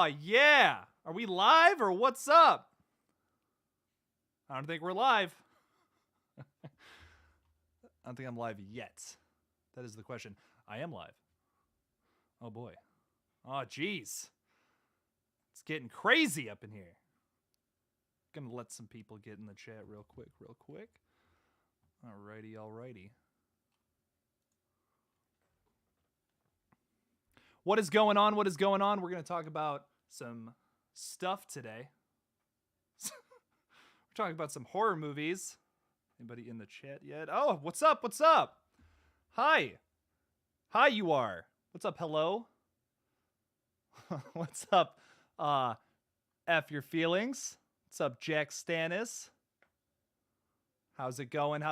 Oh, yeah. Are we live or what's up? I don't think we're live. I don't think I'm live yet. That is the question. I am live. Oh, boy. Oh, jeez. It's getting crazy up in here. Gonna let some people get in the chat real quick. Alrighty. What is going on? We're going to talk about some stuff today. We're talking about some horror movies. Anybody in the chat yet? Oh, what's up? Hi, you are. What's up, hello? What's up, F Your Feelings? What's up, Jack Stannis? How's it going,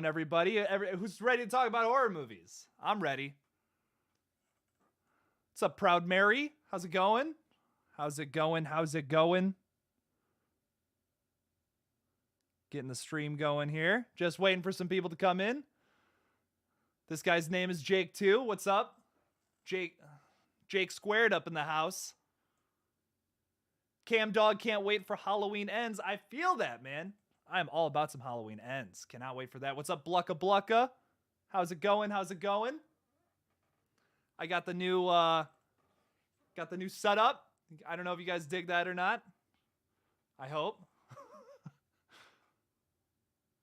everybody? Who's ready to talk about horror movies? I'm ready. What's up, Proud Mary? How's it going? Getting the stream going here. Just waiting for some people to come in. This guy's name is Jake too. What's up? Jake Squared up in the house. Cam Dog can't wait for Halloween Ends. I feel that, man. I'm all about some Halloween Ends. Cannot wait for that. What's up, Blucka? How's it going? I got the new setup. I don't know if you guys dig that or not. I hope.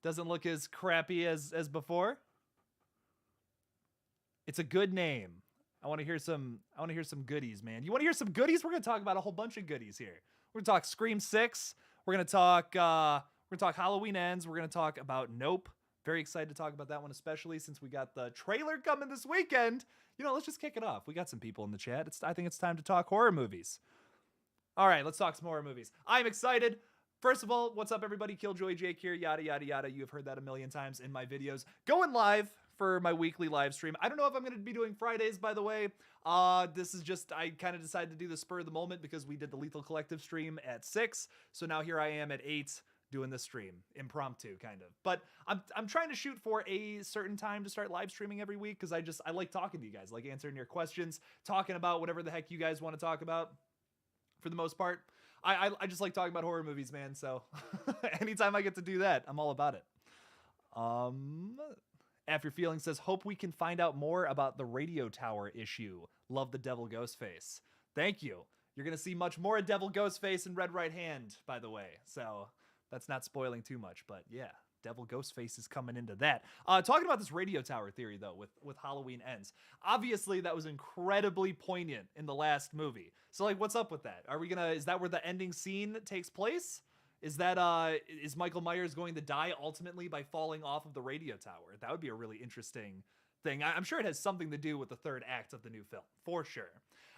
Doesn't look as crappy as before. It's a good name. I want to hear some goodies, man. You want to hear some goodies? We're going to talk about a whole bunch of goodies here. We're going to talk Scream 6. We're going to talk Halloween Ends. We're going to talk about Nope. Very excited to talk about that one, especially since we got the trailer coming this weekend. You know, let's just kick it off. We got some people in the chat. I think it's time to talk horror movies. All right, let's talk some horror movies. I'm excited. First of all, what's up, everybody? KillJoy Jake here, yada, yada, yada. You have heard that a million times in my videos. Going live for my weekly live stream. I don't know if I'm going to be doing Fridays, by the way. This is just, I kind of decided to do the spur of the moment because we did the Lethal Collective stream at 6. So now here I am at 8 doing this stream. Impromptu, kind of. But I'm trying to shoot for a certain time to start live streaming every week because I like talking to you guys, like answering your questions, talking about whatever the heck you guys want to talk about for the most part. I just like talking about horror movies, man. So anytime I get to do that, I'm all about it. After Feeling says, hope we can find out more about the radio tower issue. Love the Devil Ghostface. Thank you. You're going to see much more of Devil Ghostface in Red Right Hand, by the way. So that's not spoiling too much, but yeah. Devil Ghostface is coming into that. Talking about this radio tower theory, though, with Halloween Ends. Obviously, that was incredibly poignant in the last movie. So, like, what's up with that? Is that where the ending scene takes place? Is Michael Myers going to die ultimately by falling off of the radio tower? That would be a really interesting thing. I'm sure it has something to do with the third act of the new film, for sure.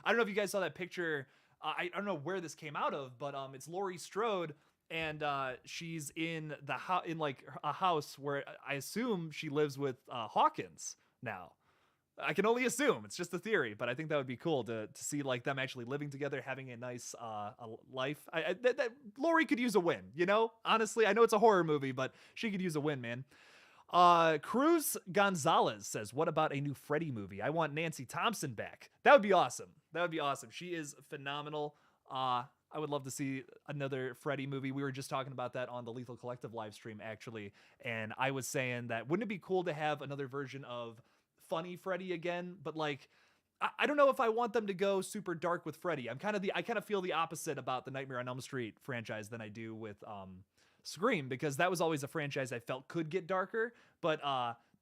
I don't know if you guys saw that picture. I don't know where this came out of, but it's Laurie Strode. And she's in a house where I assume she lives with Hawkins now. I can only assume. It's just a theory, but I think that would be cool to see like them actually living together, having a nice life. That Laurie could use a win, you know? Honestly, I know it's a horror movie, but she could use a win, man. Cruz Gonzalez says, what about a new Freddy movie? I want Nancy Thompson back. That would be awesome. She is phenomenal. I would love to see another Freddy movie. We were just talking about that on the Lethal Collective live stream, actually. And I was saying that wouldn't it be cool to have another version of funny Freddy again? But like, I don't know if I want them to go super dark with Freddy. I kind of feel the opposite about the Nightmare on Elm Street franchise than I do with Scream, because that was always a franchise I felt could get darker. But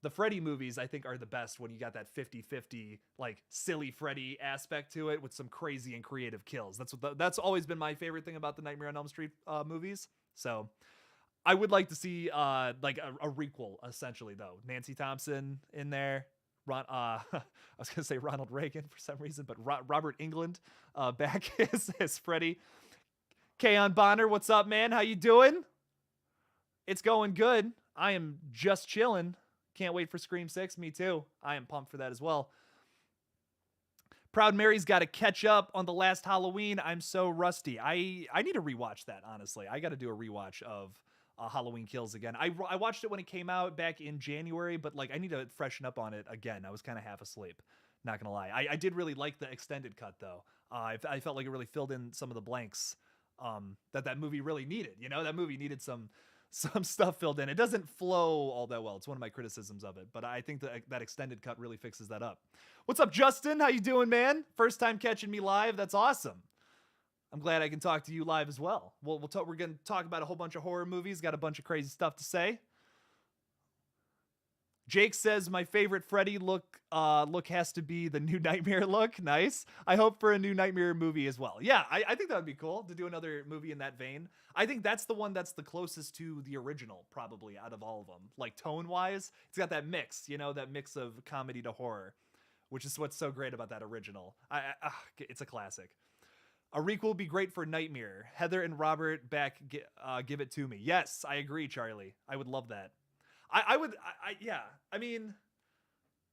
the Freddy movies, I think, are the best when you got that 50-50, like, silly Freddy aspect to it with some crazy and creative kills. That's always been my favorite thing about the Nightmare on Elm Street movies. So I would like to see, like, a requel, essentially, though. Nancy Thompson in there. I was going to say Ronald Reagan for some reason, but Robert Englund back as Freddy. Kayon Bonner, what's up, man? How you doing? It's going good. I am just chilling. Can't wait for Scream 6. Me too. I am pumped for that as well. Proud Mary's got to catch up on the last Halloween. I'm so rusty. I need to rewatch that, honestly. I got to do a rewatch of Halloween Kills again. I watched it when it came out back in January, but like I need to freshen up on it again. I was kind of half asleep. Not gonna lie. I did really like the extended cut though. I felt like it really filled in some of the blanks that movie really needed. You know, that movie needed some stuff filled in. It doesn't flow all that well. It's one of my criticisms of it, but I think that extended cut really fixes that up. What's up, Justin? How you doing, man? First time catching me live. That's awesome. I'm glad I can talk to you live as well. We're going to talk about a whole bunch of horror movies. Got a bunch of crazy stuff to say. Jake says my favorite Freddy look has to be the New Nightmare look. Nice. I hope for a New Nightmare movie as well. Yeah, I think that would be cool to do another movie in that vein. I think that's the one that's the closest to the original, probably, out of all of them. Like, tone-wise, it's got that mix, you know, that mix of comedy to horror, which is what's so great about that original. It's a classic. A requel would be great for Nightmare. Heather and Robert back, give it to me. Yes, I agree, Charlie. I would love that. Yeah. I mean,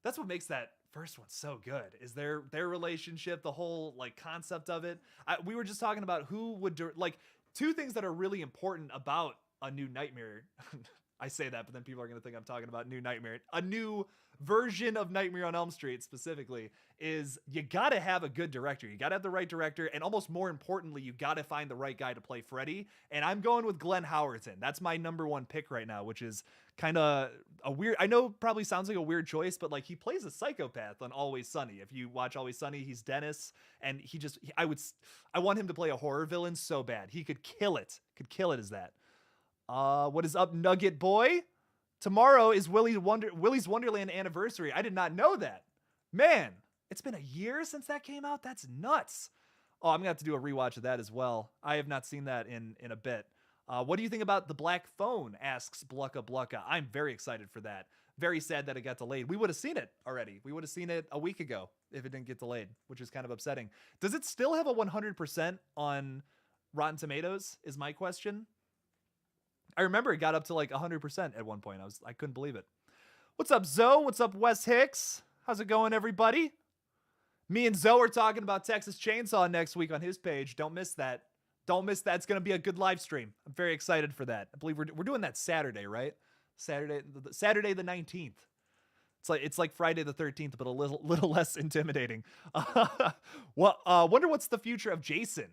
that's what makes that first one so good, is their relationship, the whole like concept of it. We were just talking about who would like two things that are really important about a New Nightmare. I say that, but then people are going to think I'm talking about New Nightmare. A new version of Nightmare on Elm Street specifically is you got to have a good director. You got to have the right director. And almost more importantly, you got to find the right guy to play Freddy. And I'm going with Glenn Howerton. That's my number one pick right now, which is kind of a weird, I know probably sounds like a weird choice, but like he plays a psychopath on Always Sunny. If you watch Always Sunny, he's Dennis. And I want him to play a horror villain so bad. He could kill it. As that. What is up, Nugget Boy? Tomorrow is Willy's Wonderland anniversary. I did not know that. Man, it's been a year since that came out. That's nuts. Oh, I'm going to have to do a rewatch of that as well. I have not seen that in a bit. What do you think about The Black Phone, asks Blucka Blucka. I'm very excited for that. Very sad that it got delayed. We would have seen it already. We would have seen it a week ago if it didn't get delayed, which is kind of upsetting. Does it still have a 100% on Rotten Tomatoes is my question. I remember it got up to like 100% at one point. I couldn't believe it. What's up, Zoe? What's up, Wes Hicks? How's it going, everybody? Me and Zoe are talking about Texas Chainsaw next week on his page. Don't miss that. Don't miss that. It's going to be a good live stream. I'm very excited for that. I believe we're doing that Saturday, right? Saturday the 19th. It's like Friday the 13th, but a little less intimidating. Wonder what's the future of Jason.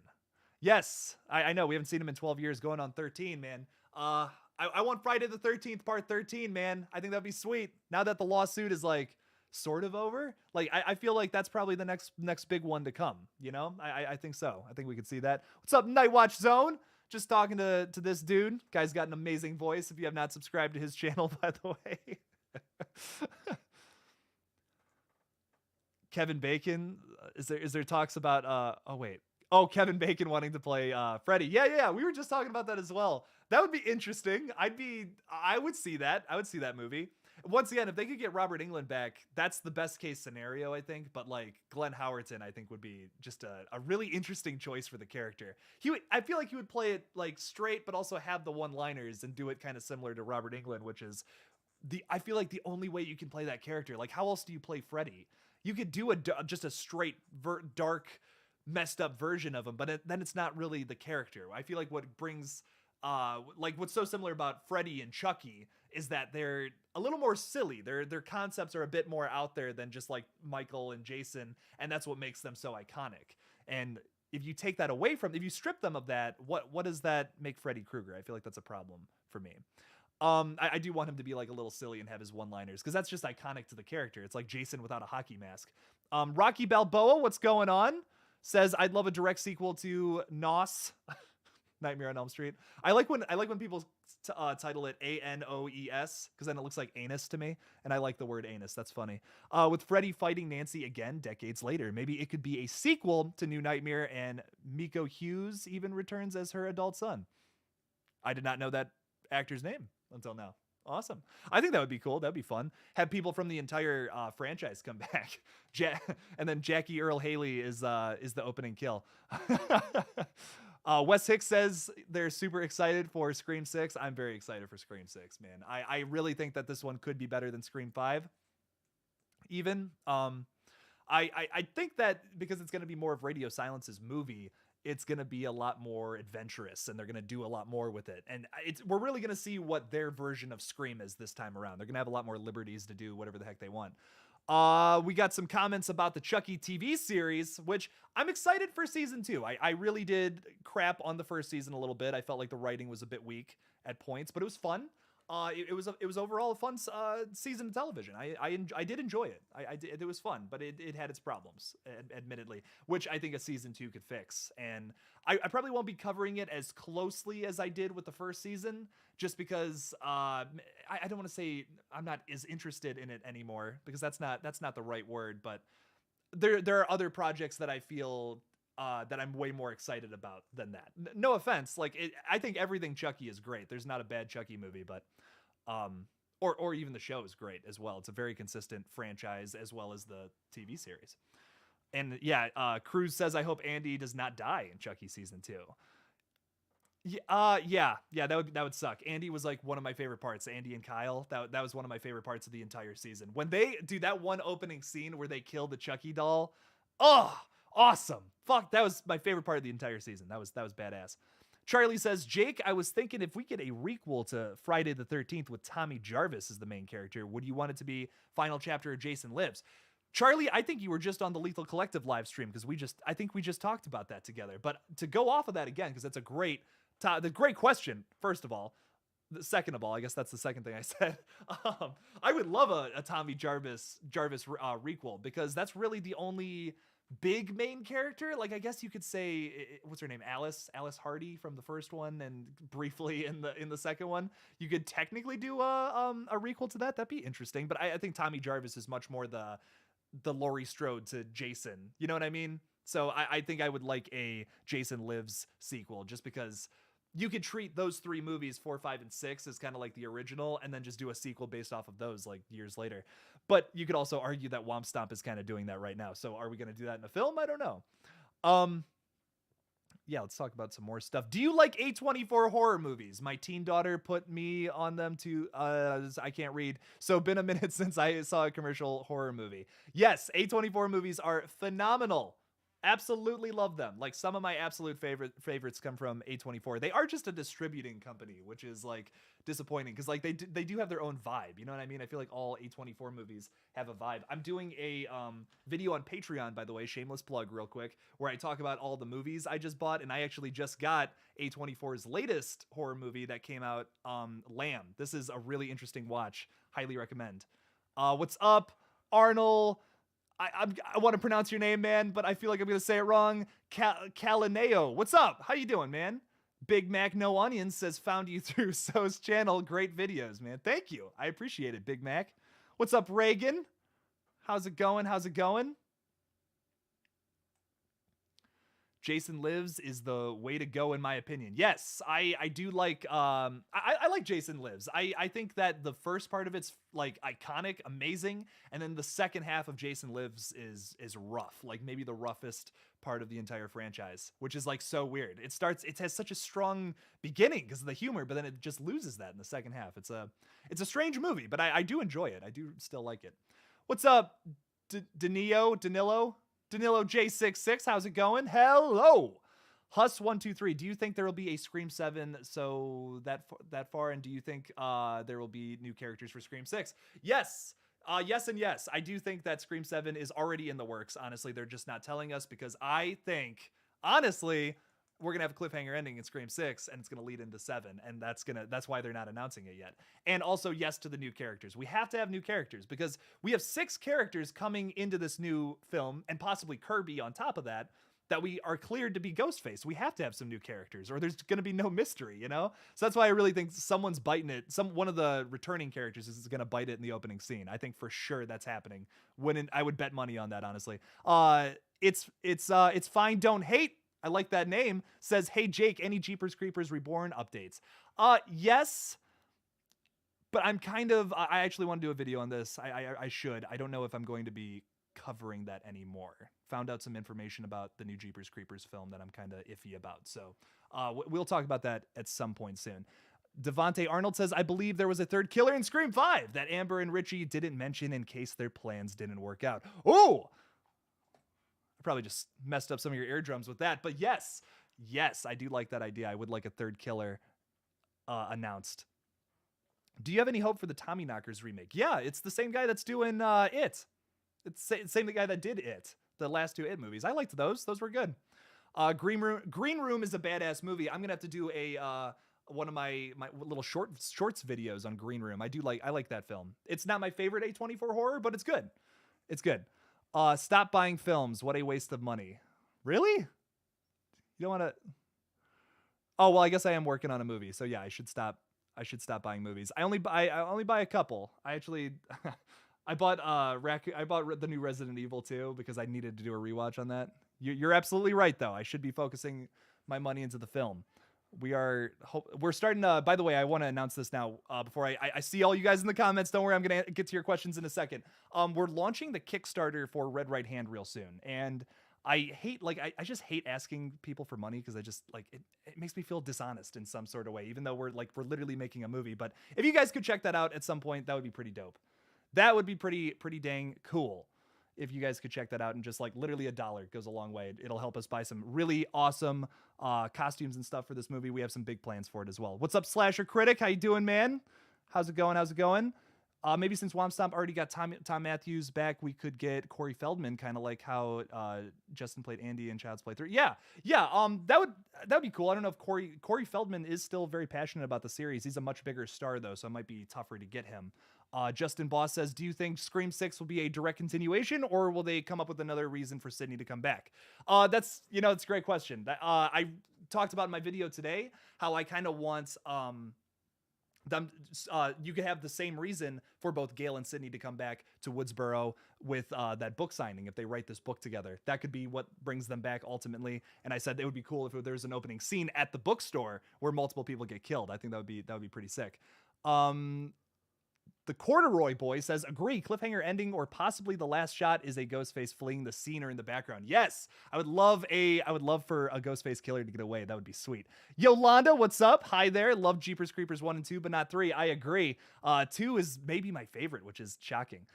Yes, I know we haven't seen him in 12 years, going on 13, man. I want Friday the 13th part 13, man. I think that'd be sweet. Now that the lawsuit is like sort of over, like I feel like that's probably the next big one to come. You know, I think so. I think we could see that. What's up, Night Watch Zone? Just talking to this dude. Guy's got an amazing voice. If you have not subscribed to his channel, by the way. Kevin Bacon, is there talks about Kevin Bacon wanting to play Freddy. Yeah. We were just talking about that as well. That would be interesting. I would see that. I would see that movie. Once again, if they could get Robert Englund back, that's the best case scenario, I think. But like Glenn Howerton, I think would be just a really interesting choice for the character. I feel like he would play it like straight, but also have the one-liners and do it kind of similar to Robert Englund, which is I feel like the only way you can play that character. Like, how else do you play Freddy? You could do just a straight dark, messed up version of him, but then it's not really the character. I feel like what brings what's so similar about Freddy and Chucky is that they're a little more silly. Their concepts are a bit more out there than just like Michael and Jason, and that's what makes them so iconic. And if you take that away if you strip them of that, what does that make Freddy Krueger? I feel like that's a problem for me. I do want him to be like a little silly and have his one-liners, because that's just iconic to the character. It's like Jason without a hockey mask. Rocky Balboa, what's going on? Says, I'd love a direct sequel to Nos, Nightmare on Elm Street. I like when people title it ANOES, because then it looks like anus to me, and I like the word anus. That's funny. With Freddy fighting Nancy again decades later, maybe it could be a sequel to New Nightmare, and Miko Hughes even returns as her adult son. I did not know that actor's name until now. Awesome. I think that would be cool. That'd be fun. Have people from the entire franchise come back. And then Jackie Earl Haley is the opening kill. Wes Hicks says they're super excited for Scream 6. I'm very excited for Scream 6, man. I really think that this one could be better than Scream 5. Even. I think that because it's going to be more of Radio Silence's movie, it's going to be a lot more adventurous, and they're going to do a lot more with it. And we're really going to see what their version of Scream is this time around. They're going to have a lot more liberties to do whatever the heck they want. We got some comments about the Chucky TV series, which I'm excited for season 2. I really did crap on the first season a little bit. I felt like the writing was a bit weak at points, but it was fun. It was overall a fun season of television. I did enjoy it. I did, it was fun, but it had its problems, admittedly, which I think a season 2 could fix. And I probably won't be covering it as closely as I did with the first season, just because I don't want to say I'm not as interested in it anymore, because that's not the right word. But there are other projects that I feel that I'm way more excited about than that. No offense, like I think everything Chucky is great. There's not a bad Chucky movie, but or even the show is great as well. It's a very consistent franchise, as well as the TV series. And yeah, Cruz says, I hope Andy does not die in Chucky season 2. Yeah, that would suck. Andy was like one of my favorite parts. Andy and Kyle, that was one of my favorite parts of the entire season. When they do that one opening scene where they kill the Chucky doll, oh, awesome. Fuck, that was my favorite part of the entire season. That was badass. Charlie says, Jake, I was thinking if we get a requel to Friday the 13th with Tommy Jarvis as the main character, would you want it to be Final Chapter or Jason Lives? Charlie, I think you were just on the Lethal Collective live stream, because I think we just talked about that together. But to go off of that again, because that's a great question, first of all. Second of all, I guess that's the second thing I said. I would love a Tommy Jarvis requel, because that's really the only big main character. Like, I guess you could say, what's her name, Alice Hardy from the first one, and briefly in the second one. You could technically do a requel to that. That'd be interesting. But I think Tommy Jarvis is much more the Laurie Strode to Jason. You know what I mean? So I think I would like a Jason Lives sequel, just because you could treat those 3 movies, 4, 5, and 6, as kind of like the original, and then just do a sequel based off of those like years later. But you could also argue that Womp Stomp is kind of doing that right now. So are we going to do that in a film? I don't know. Yeah, let's talk about some more stuff. Do you like A24 horror movies? My teen daughter put me on them to, I can't read. So been a minute since I saw a commercial horror movie. Yes, A24 movies are phenomenal. Absolutely love them. Like, some of my absolute favorites come from A24. They are just a distributing company, which is like disappointing, because like they do have their own vibe. You know what I mean? I feel like all A24 movies have a vibe. I'm doing a video on Patreon, by the way, shameless plug real quick, where I talk about all the movies I just bought, and I actually just got A24's latest horror movie that came out, Lamb. This is a really interesting watch. Highly recommend. What's up, Arnold? I want to pronounce your name, man, but I feel like I'm going to say it wrong. Calineo. What's up? How you doing, man? Big Mac No Onions says, found you through So's channel. Great videos, man. Thank you. I appreciate it, Big Mac. What's up, Reagan? How's it going? Jason Lives is the way to go, in my opinion. Yes, I do like, I like Jason Lives. I think that the first part of it's like iconic, amazing, and then the second half of Jason Lives is rough, like maybe the roughest part of the entire franchise, which is like so weird. It has such a strong beginning because of the humor, but then it just loses that in the second half. It's a strange movie, but I do enjoy it. I do still like it. What's up, Danilo J66, how's it going? Hello. Hus123, do you think there will be a Scream 7 so that far? And do you think there will be new characters for Scream 6? Yes. Yes and yes. I do think that Scream 7 is already in the works. Honestly, they're just not telling us, because I think, honestly, we're gonna have a cliffhanger ending in Scream 6, and it's gonna lead into 7, and that's why they're not announcing it yet. And also, yes to the new characters. We have to have new characters, because we have 6 characters coming into this new film, and possibly Kirby on top of that we are cleared to be Ghostface. We have to have some new characters, or there's gonna be no mystery, you know? So that's why I really think someone's biting it. One of the returning characters is gonna bite it in the opening scene. I think for sure that's happening. I would bet money on that, honestly. It's fine, don't hate. I like that name. Says, hey, Jake, any Jeepers Creepers Reborn updates? Yes, but I'm kind of, I actually want to do a video on this. I should. I don't know if I'm going to be covering that anymore. Found out some information about the new Jeepers Creepers film that I'm kind of iffy about. So we'll talk about that at some point soon. Devontae Arnold says, I believe there was a third killer in Scream 5 that Amber and Richie didn't mention in case their plans didn't work out. Oh! I probably just messed up some of your eardrums with that, but yes, I do like that idea. I would like a third killer announced. Do you have any hope for the Tommyknockers remake? Yeah, it's the same guy that's doing it. It's same the guy that did It, the last 2 It movies. I liked those. Those were good. Green Room is a badass movie. I'm gonna have to do a one of my little shorts videos on Green Room. I like that film. It's not my favorite A24 horror, but it's good. It's good. Stop buying films. What a waste of money. Really? You don't want to? Oh well, I guess I am working on a movie, so yeah, I should stop buying movies. I only buy a couple. I actually I bought the new Resident Evil 2 because I needed to do a rewatch on that. You're absolutely right though. I should be focusing my money into the film. We're starting to, by the way, I want to announce this now before I see all you guys in the comments. Don't worry, I'm going to get to your questions in a second. We're launching the Kickstarter for Red Right Hand real soon. And I just hate asking people for money because I just it makes me feel dishonest in some sort of way, even though we're literally making a movie. But if you guys could check that out at some point, that would be pretty dope. That would be pretty dang cool. If you guys could check that out, and just literally $1 goes a long way. It'll help us buy some really awesome costumes and stuff for this movie. We have some big plans for it as well. What's up, Slasher Critic? How you doing, man? How's it going? Maybe since Womp Stomp already got Tom Matthews back, we could get Corey Feldman, kind of like how Justin played Andy in Child's Play 3. Yeah. That would be cool. I don't know if Corey Feldman is still very passionate about the series. He's a much bigger star though, so it might be tougher to get him. Justin Boss says, do you think Scream 6 will be a direct continuation, or will they come up with another reason for Sidney to come back? That's a great question. I talked about in my video today how I kind of want you could have the same reason for both Gale and Sidney to come back to Woodsboro with that book signing if they write this book together. That could be what brings them back ultimately. And I said it would be cool if there was an opening scene at the bookstore where multiple people get killed. I think that would be pretty sick. The Corduroy Boy says, agree, cliffhanger ending or possibly the last shot is a Ghostface fleeing the scene or in the background. Yes, I would love for a Ghostface killer to get away. That would be sweet. Yolanda, what's up? Hi there. Love Jeepers Creepers 1 and 2, but not 3. I agree. 2 is maybe my favorite, which is shocking.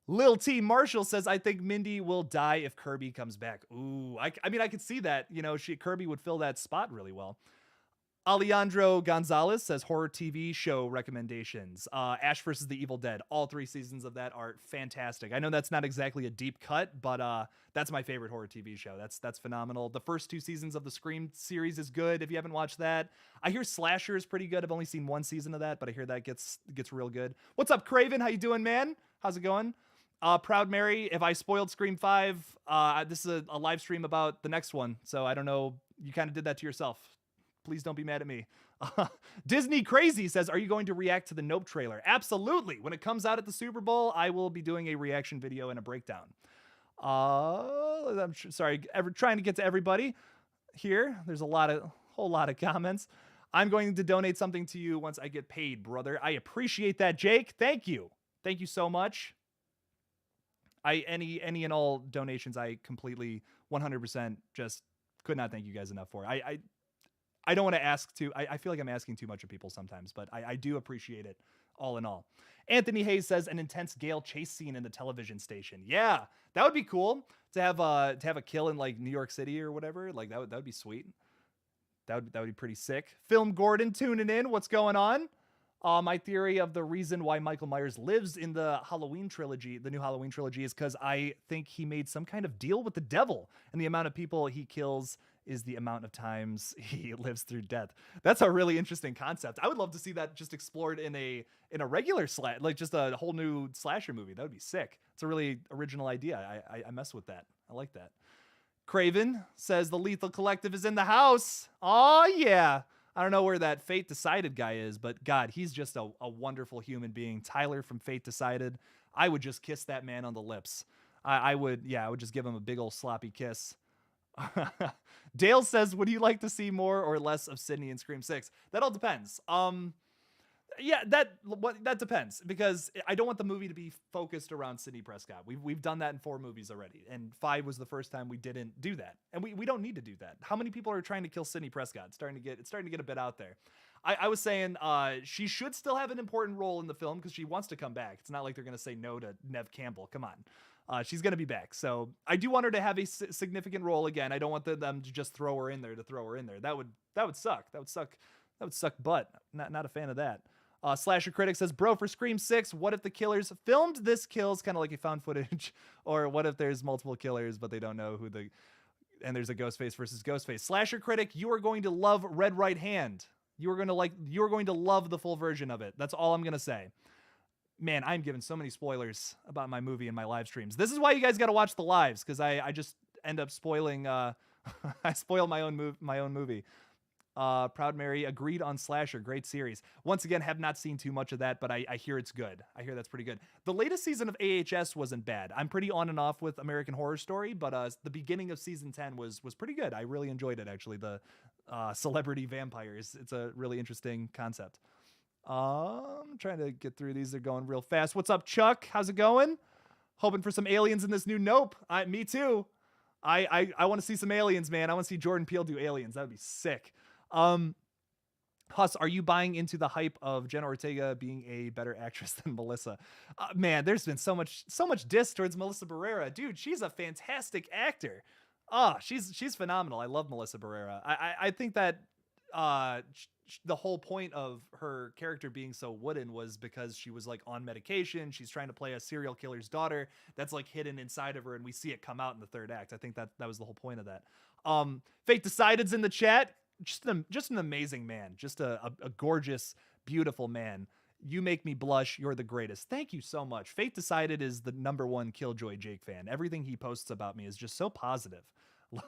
Lil T Marshall says, I think Mindy will die if Kirby comes back. Ooh, I mean, I could see that. Kirby would fill that spot really well. Alejandro Gonzalez says horror TV show recommendations. Ash vs. the Evil Dead. All 3 seasons of that are fantastic. I know that's not exactly a deep cut, but that's my favorite horror TV show. That's phenomenal. The first 2 seasons of the Scream series is good if you haven't watched that. I hear Slasher is pretty good. I've only seen 1 season of that, but I hear that gets real good. What's up, Craven? How you doing, man? How's it going? Proud Mary, if I spoiled Scream 5, this is a live stream about the next one, so I don't know. You kind of did that to yourself. Please don't be mad at me. Disney Crazy says, are you going to react to the Nope trailer? Absolutely. When it comes out at the Super Bowl, I will be doing a reaction video and a breakdown. I'm sorry, trying to get to everybody here. There's a whole lot of comments. I'm going to donate something to you once I get paid, brother. I appreciate that, Jake. Thank you. Thank you so much. Any and all donations, I completely 100% just could not thank you guys enough for. I don't want to ask too. I feel like I'm asking too much of people sometimes, but I do appreciate it all in all. Anthony Hayes says an intense Gale chase scene in the television station. Yeah, that would be cool to have a kill in New York City or whatever. That would be sweet. That would be pretty sick. Film Gordon tuning in. What's going on? My theory of the reason why Michael Myers lives in the Halloween trilogy, the new Halloween trilogy, is because I think he made some kind of deal with the devil, and the amount of people he kills is the amount of times he lives through death. That's a really interesting concept. I would love to see that just explored in a regular just a whole new slasher movie. That would be sick. It's a really original idea. I mess with that. I like that. Craven says the Lethal Collective is in the house. Oh yeah. I don't know where that Fate Decided guy is, but God, he's just a wonderful human being. Tyler from Fate Decided. I would just kiss that man on the lips. I would just give him a big old sloppy kiss. Dale says, would you like to see more or less of Sidney in Scream 6? That all depends. Yeah, that depends, because I don't want the movie to be focused around Sidney Prescott. We've done that in 4 movies already, and 5 was the first time we didn't do that, and we don't need to do that. How many people are trying to kill Sidney Prescott? It's starting to get a bit out there. I was saying she should still have an important role in the film because she wants to come back. It's not like they're going to say no to Nev Campbell. Come on. She's going to be back. So I do want her to have a significant role again. I don't want them to just throw her in there to throw her in there. That would suck. That would suck butt. Not a fan of that. Slasher Critic says, bro, for Scream 6, what if the killers filmed this kills kind of like a found footage? Or what if there's multiple killers, but they don't know who and there's a Ghostface versus Ghostface? Slasher Critic, you are going to love Red Right Hand. You are going to love the full version of it. That's all I'm going to say. Man, I'm giving so many spoilers about my movie in my live streams. This is why you guys got to watch the lives, because I just end up spoiling, I spoil my own movie. Proud Mary agreed on Slasher. Great series. Once again, have not seen too much of that, but I hear it's good. I hear that's pretty good. The latest season of AHS wasn't bad. I'm pretty on and off with American Horror Story, but the beginning of season 10 was pretty good. I really enjoyed it, actually. The celebrity vampires. It's a really interesting concept. I'm trying to get through these. They're going real fast. What's up, Chuck? How's it going? Hoping for some aliens in this new Nope. Me too. I want to see some aliens, man. I want to see Jordan Peele do aliens. That would be sick. Huss, are you buying into the hype of Jenna Ortega being a better actress than Melissa? Man, there's been so much diss towards Melissa Barrera. Dude, she's a fantastic actor. She's phenomenal. I love Melissa Barrera. I think that the whole point of her character being so wooden was because she was like on medication. She's trying to play a serial killer's daughter that's like hidden inside of her, and we see it come out in the third act. I think that was the whole point of that. Fate Decided's in the chat. Just an amazing man. Just a gorgeous, beautiful man. You make me blush. You're the greatest. Thank you so much. Fate Decided is the #1 KillJoy Jake fan. Everything he posts about me is just so positive.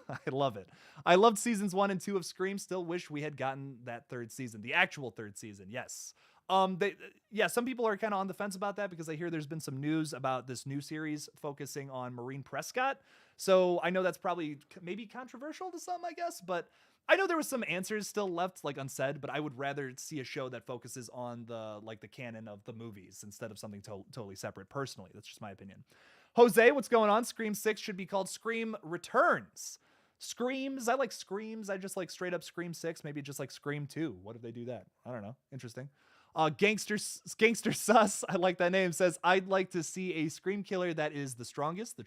I love it. I loved seasons 1 and 2 of Scream. Still wish we had gotten that third season, the actual third season. Yes. Some people are kind of on the fence about that because I hear there's been some news about this new series focusing on Maureen Prescott. So I know that's probably maybe controversial to some, I guess, but I know there was some answers still left like unsaid, but I would rather see a show that focuses on the canon of the movies instead of something totally separate. Personally, that's just my opinion. Jose, what's going on? Scream 6 should be called Scream Returns. Screams, I like Screams. I just like straight up Scream 6. Maybe just like Scream 2. What if they do that? I don't know. Interesting. Gangster Sus, I like that name, says, I'd like to see a Scream killer that is the strongest, the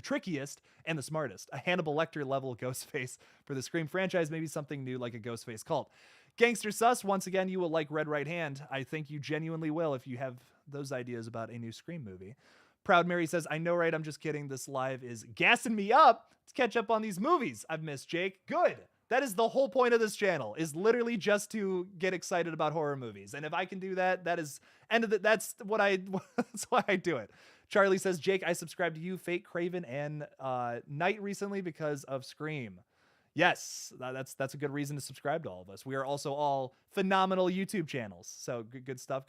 trickiest, and the smartest. A Hannibal Lecter level Ghostface for the Scream franchise. Maybe something new like a Ghostface cult. Gangster Sus, once again, you will like Red Right Hand. I think you genuinely will if you have those ideas about a new Scream movie. Proud Mary says, I know, right? I'm just kidding. This live is gassing me up to catch up on these movies I've missed, Jake. Good. That is the whole point of this channel, is literally just to get excited about horror movies. And if I can do that, that's why I do it. Charlie says, Jake, I subscribed to you, Fate, Craven, and Night recently because of Scream. Yes, that's a good reason to subscribe to all of us. We are also all phenomenal YouTube channels. So good stuff.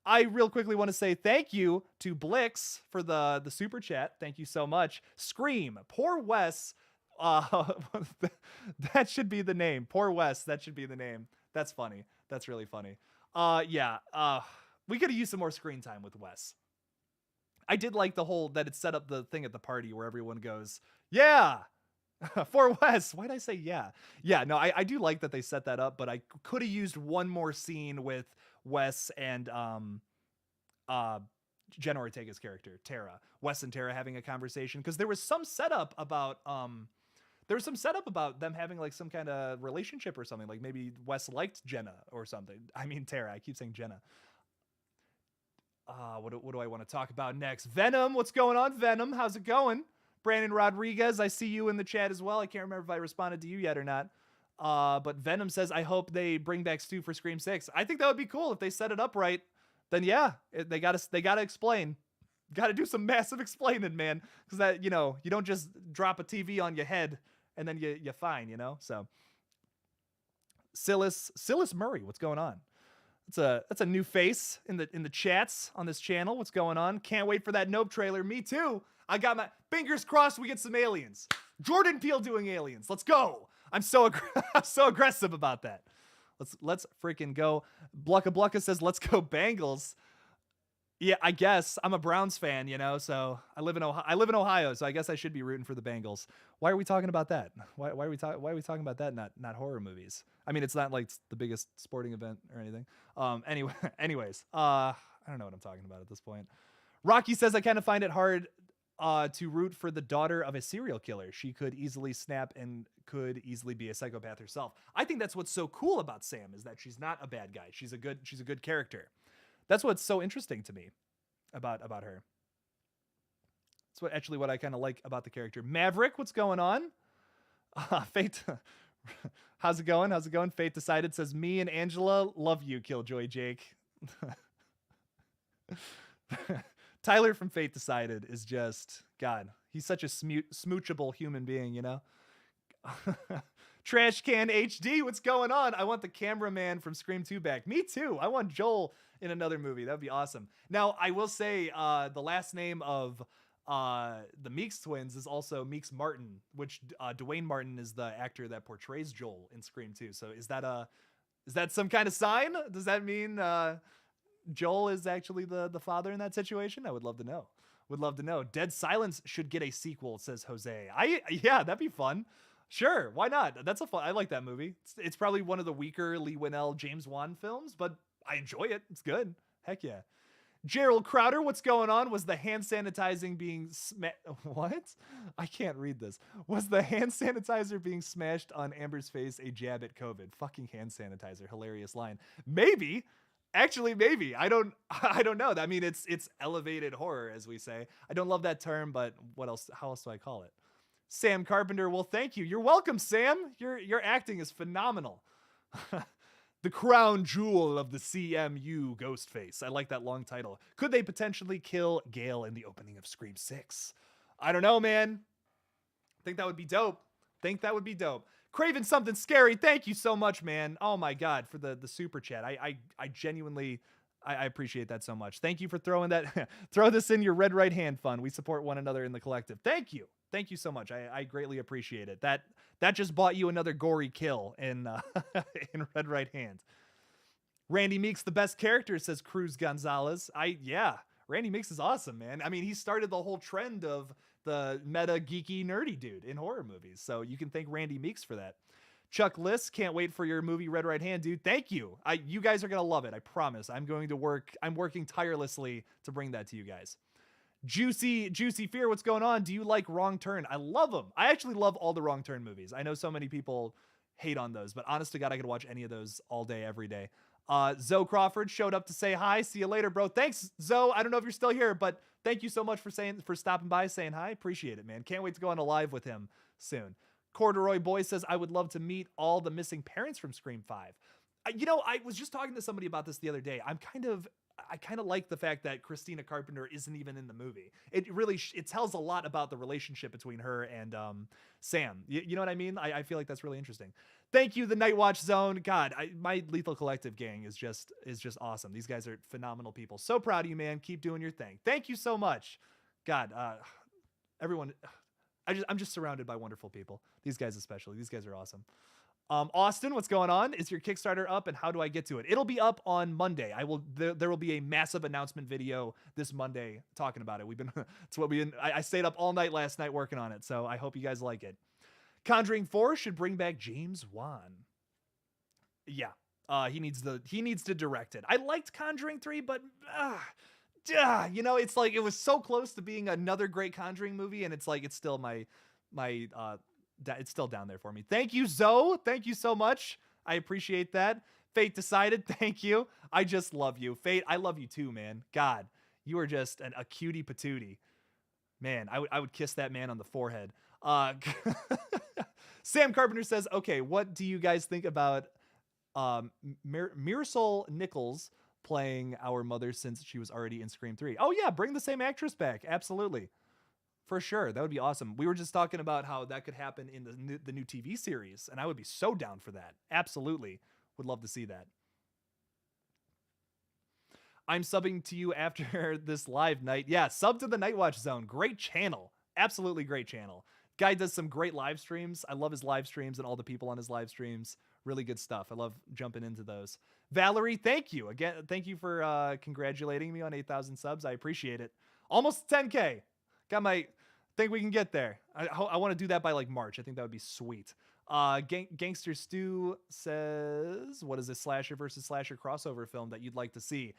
I real quickly want to say thank you to Blix for the super chat. Thank you so much. Scream, Poor Wes. That should be the name. Poor Wes. That should be the name. That's funny. That's really funny. We could have used some more screen time with Wes. I did like the whole that it set up the thing at the party where everyone goes, yeah. For Wes. Why'd I say yeah? Yeah, no, I do like that they set that up, but I could have used one more scene with Wes and Jenna Ortega's character, Tara. Wes and Tara having a conversation, because there was some setup about them having like some kind of relationship or something. Like maybe Wes liked Jenna or something. I mean Tara. I keep saying Jenna. What do I want to talk about next? Venom, what's going on, Venom? How's it going? Brandon Rodriguez, I see you in the chat as well. I can't remember if I responded to you yet or not. But Venom says, I hope they bring back Stu for Scream 6. I think that would be cool if they set it up right. Then yeah, they gotta explain. Gotta do some massive explaining, man. Because that, you don't just drop a TV on your head and then you're fine, So Silas Murray, what's going on? That's a new face in the chats on this channel. What's going on? Can't wait for that Nope trailer. Me too. I got my fingers crossed we get some aliens. Jordan Peele doing aliens. Let's go. I'm so aggressive about that. Let's freaking go. Blucka says, let's go Bengals. Yeah, I guess I'm a Browns fan, so I live in Ohio, so I guess I should be rooting for the Bengals. Why are we talking about that? Why are we talking about that? Not horror movies. I mean, it's not like the biggest sporting event or anything. Anyways, I don't know what I'm talking about at this point. Rocky says, I kind of find it hard to root for the daughter of a serial killer. She could easily snap and could easily be a psychopath herself. I think that's what's so cool about Sam, is that she's not a bad guy. She's a good character. That's what's so interesting to me about her. That's what I kind of like about the character. Maverick, what's going on? Fate. How's it going? Fate Decided says, me and Angela love you, KillJoy Jake. Tyler from Fate Decided is just, God, he's such a smoochable human being, you know? Trash Can HD, what's going on? I want the cameraman from Scream 2 back. Me too. I want Joel in another movie. That would be awesome. Now, I will say the last name of the Meeks twins is also Meeks Martin, which Dwayne Martin is the actor that portrays Joel in Scream 2. So is that some kind of sign? Does that mean Joel is actually the father in that situation? I would love to know. Dead Silence should get a sequel, says Jose. Yeah, that'd be fun. Sure, why not? I like that movie. It's probably one of the weaker Lee Winnell, James Wan films, but I enjoy it. It's good. Heck yeah. Gerald Crowder, what's going on? Was the hand sanitizing being what? I can't read this. Was the hand sanitizer being smashed on Amber's face a jab at COVID? Fucking hand sanitizer. Hilarious line. Maybe. Actually, maybe. I don't know. I mean, it's elevated horror, as we say. I don't love that term, but what else? How else do I call it? Sam Carpenter, well, thank you. You're welcome, Sam. Your acting is phenomenal. The crown jewel of the CMU, Ghostface. I like that long title. Could they potentially kill Gale in the opening of Scream 6? I don't know, man. Think that would be dope. Craven Something Scary, thank you so much, man. Oh my God, for the super chat. I genuinely, I appreciate that so much. Thank you for throwing that, throw this in your red right hand fund. We support one another in the collective. Thank you. Thank you so much. I greatly appreciate it. That just bought you another gory kill in in red right hand. Randy Meeks, the best character, says Cruz Gonzalez. Randy Meeks is awesome, man. I mean, he started the whole trend of the meta geeky nerdy dude in horror movies. So you can thank Randy Meeks for that. Chuck Liss, can't wait for your movie Red Right Hand, dude. Thank you. You guys are going to love it. I promise. I'm working tirelessly to bring that to you guys. Juicy Fear, what's going on? Do you like Wrong Turn? I love them. I actually love all the Wrong Turn movies. I know so many people hate on those, but honest to God, I could watch any of those all day, every day. Zoe Crawford showed up to say hi. See you later, bro. Thanks, Zoe. I don't know if you're still here, but thank you so much for stopping by, saying hi. Appreciate it, man. Can't wait to go on a live with him soon. Corduroy Boy says, I would love to meet all the missing parents from Scream 5. I was just talking to somebody about this the other day. I kind of like the fact that Christina Carpenter isn't even in the movie. It tells a lot about the relationship between her and Sam. You know what I mean? I feel like that's really interesting. Thank you, the Night Watch Zone. God, my Lethal Collective gang is just awesome. These guys are phenomenal people. So proud of you, man. Keep doing your thing. Thank you so much. God, everyone, I'm just surrounded by wonderful people. These guys especially. These guys are awesome. Austin, what's going on? Is your Kickstarter up, and how do I get to it? It'll be up on Monday. There will be a massive announcement video this Monday talking about it. I stayed up all night last night working on it, so I hope you guys like it. Conjuring 4 should bring back James Wan. Yeah. He needs to direct it. I liked Conjuring 3, but it's like it was so close to being another great Conjuring movie, and it's like it's still it's still down there for me. Thank you, Zoe. Thank you so much. I appreciate that. Fate Decided. Thank you. I just love you. Fate, I love you too, man. God, you are just a cutie patootie. Man, I would kiss that man on the forehead. Sam Carpenter says, okay, what do you guys think about Marisol Nichols playing our mother since she was already in Scream 3? Oh yeah, bring the same actress back. Absolutely. For sure. That would be awesome. We were just talking about how that could happen in the new TV series, and I would be so down for that. Absolutely. Would love to see that. I'm subbing to you after this live night. Yeah, sub to the Night Watch Zone. Great channel. Absolutely great channel. Guy does some great live streams. I love his live streams and all the people on his live streams. Really good stuff. I love jumping into those. Valerie, thank you. Again, thank you for congratulating me on 8,000 subs. I appreciate it. Almost 10K. Think we can get there. I want to do that by like March. I think that would be sweet. Gangster Stu says, what is this slasher versus slasher crossover film that you'd like to see?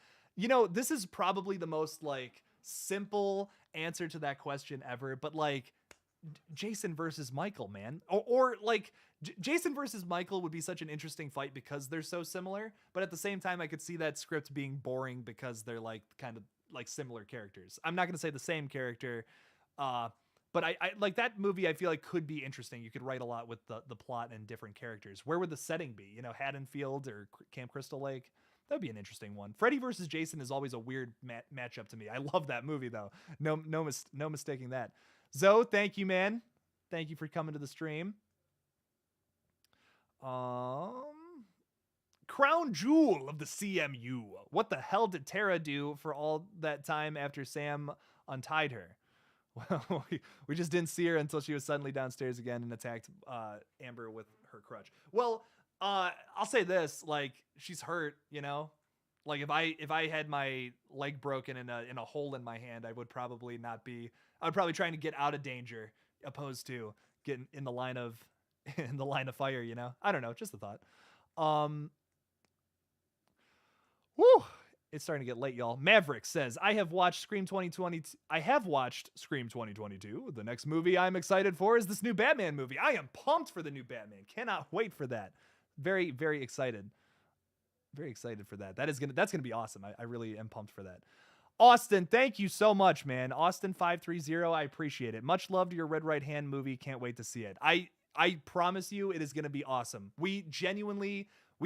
This is probably the most like simple answer to that question ever, but like Jason versus Michael, man. Or like Jason versus Michael would be such an interesting fight because they're so similar, but at the same time I could see that script being boring because they're like kind of like similar characters. I'm not going to say the same character, but I like that movie. I feel like could be interesting. You could write a lot with the plot and different characters. Where would the setting be? You know, Haddonfield or Camp Crystal Lake? That'd be an interesting one. Freddy versus Jason is always a weird matchup to me. I love that movie though. No mistaking that. Zoe, thank you, man. Thank you for coming to the stream. Crown Jewel of the CMU. What the hell did Tara do for all that time after Sam untied her? Well, we just didn't see her until she was suddenly downstairs again and attacked Amber with her crutch. Well, I'll say this, like, she's hurt, you know? Like if I had my leg broken in a hole in my hand, I would probably trying to get out of danger opposed to getting in the line of fire, you know? I don't know, just a thought. Woo! It's starting to get late, y'all. Maverick says, I have watched Scream 2022. The next movie I'm excited for is this new Batman movie. I am pumped for the new Batman. Cannot wait for that. Very, very excited. Very excited for that. That's gonna be awesome. I really am pumped for that. Austin, thank you so much, man. Austin 530, I appreciate it. Much love to your Red Right Hand movie. Can't wait to see it. I promise you it is gonna be awesome. We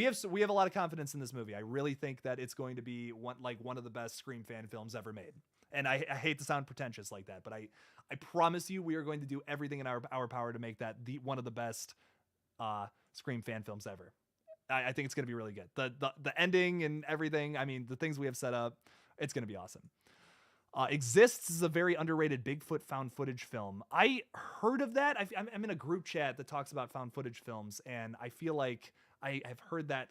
have a lot of confidence in this movie. I really think that it's going to be one of the best Scream fan films ever made. And I hate to sound pretentious like that, but I promise you we are going to do everything in our power to make that one of the best Scream fan films ever. I think it's going to be really good. The ending and everything, I mean, the things we have set up, it's going to be awesome. Exists is a very underrated Bigfoot found footage film. I heard of that. I'm in a group chat that talks about found footage films, and I feel like I've heard that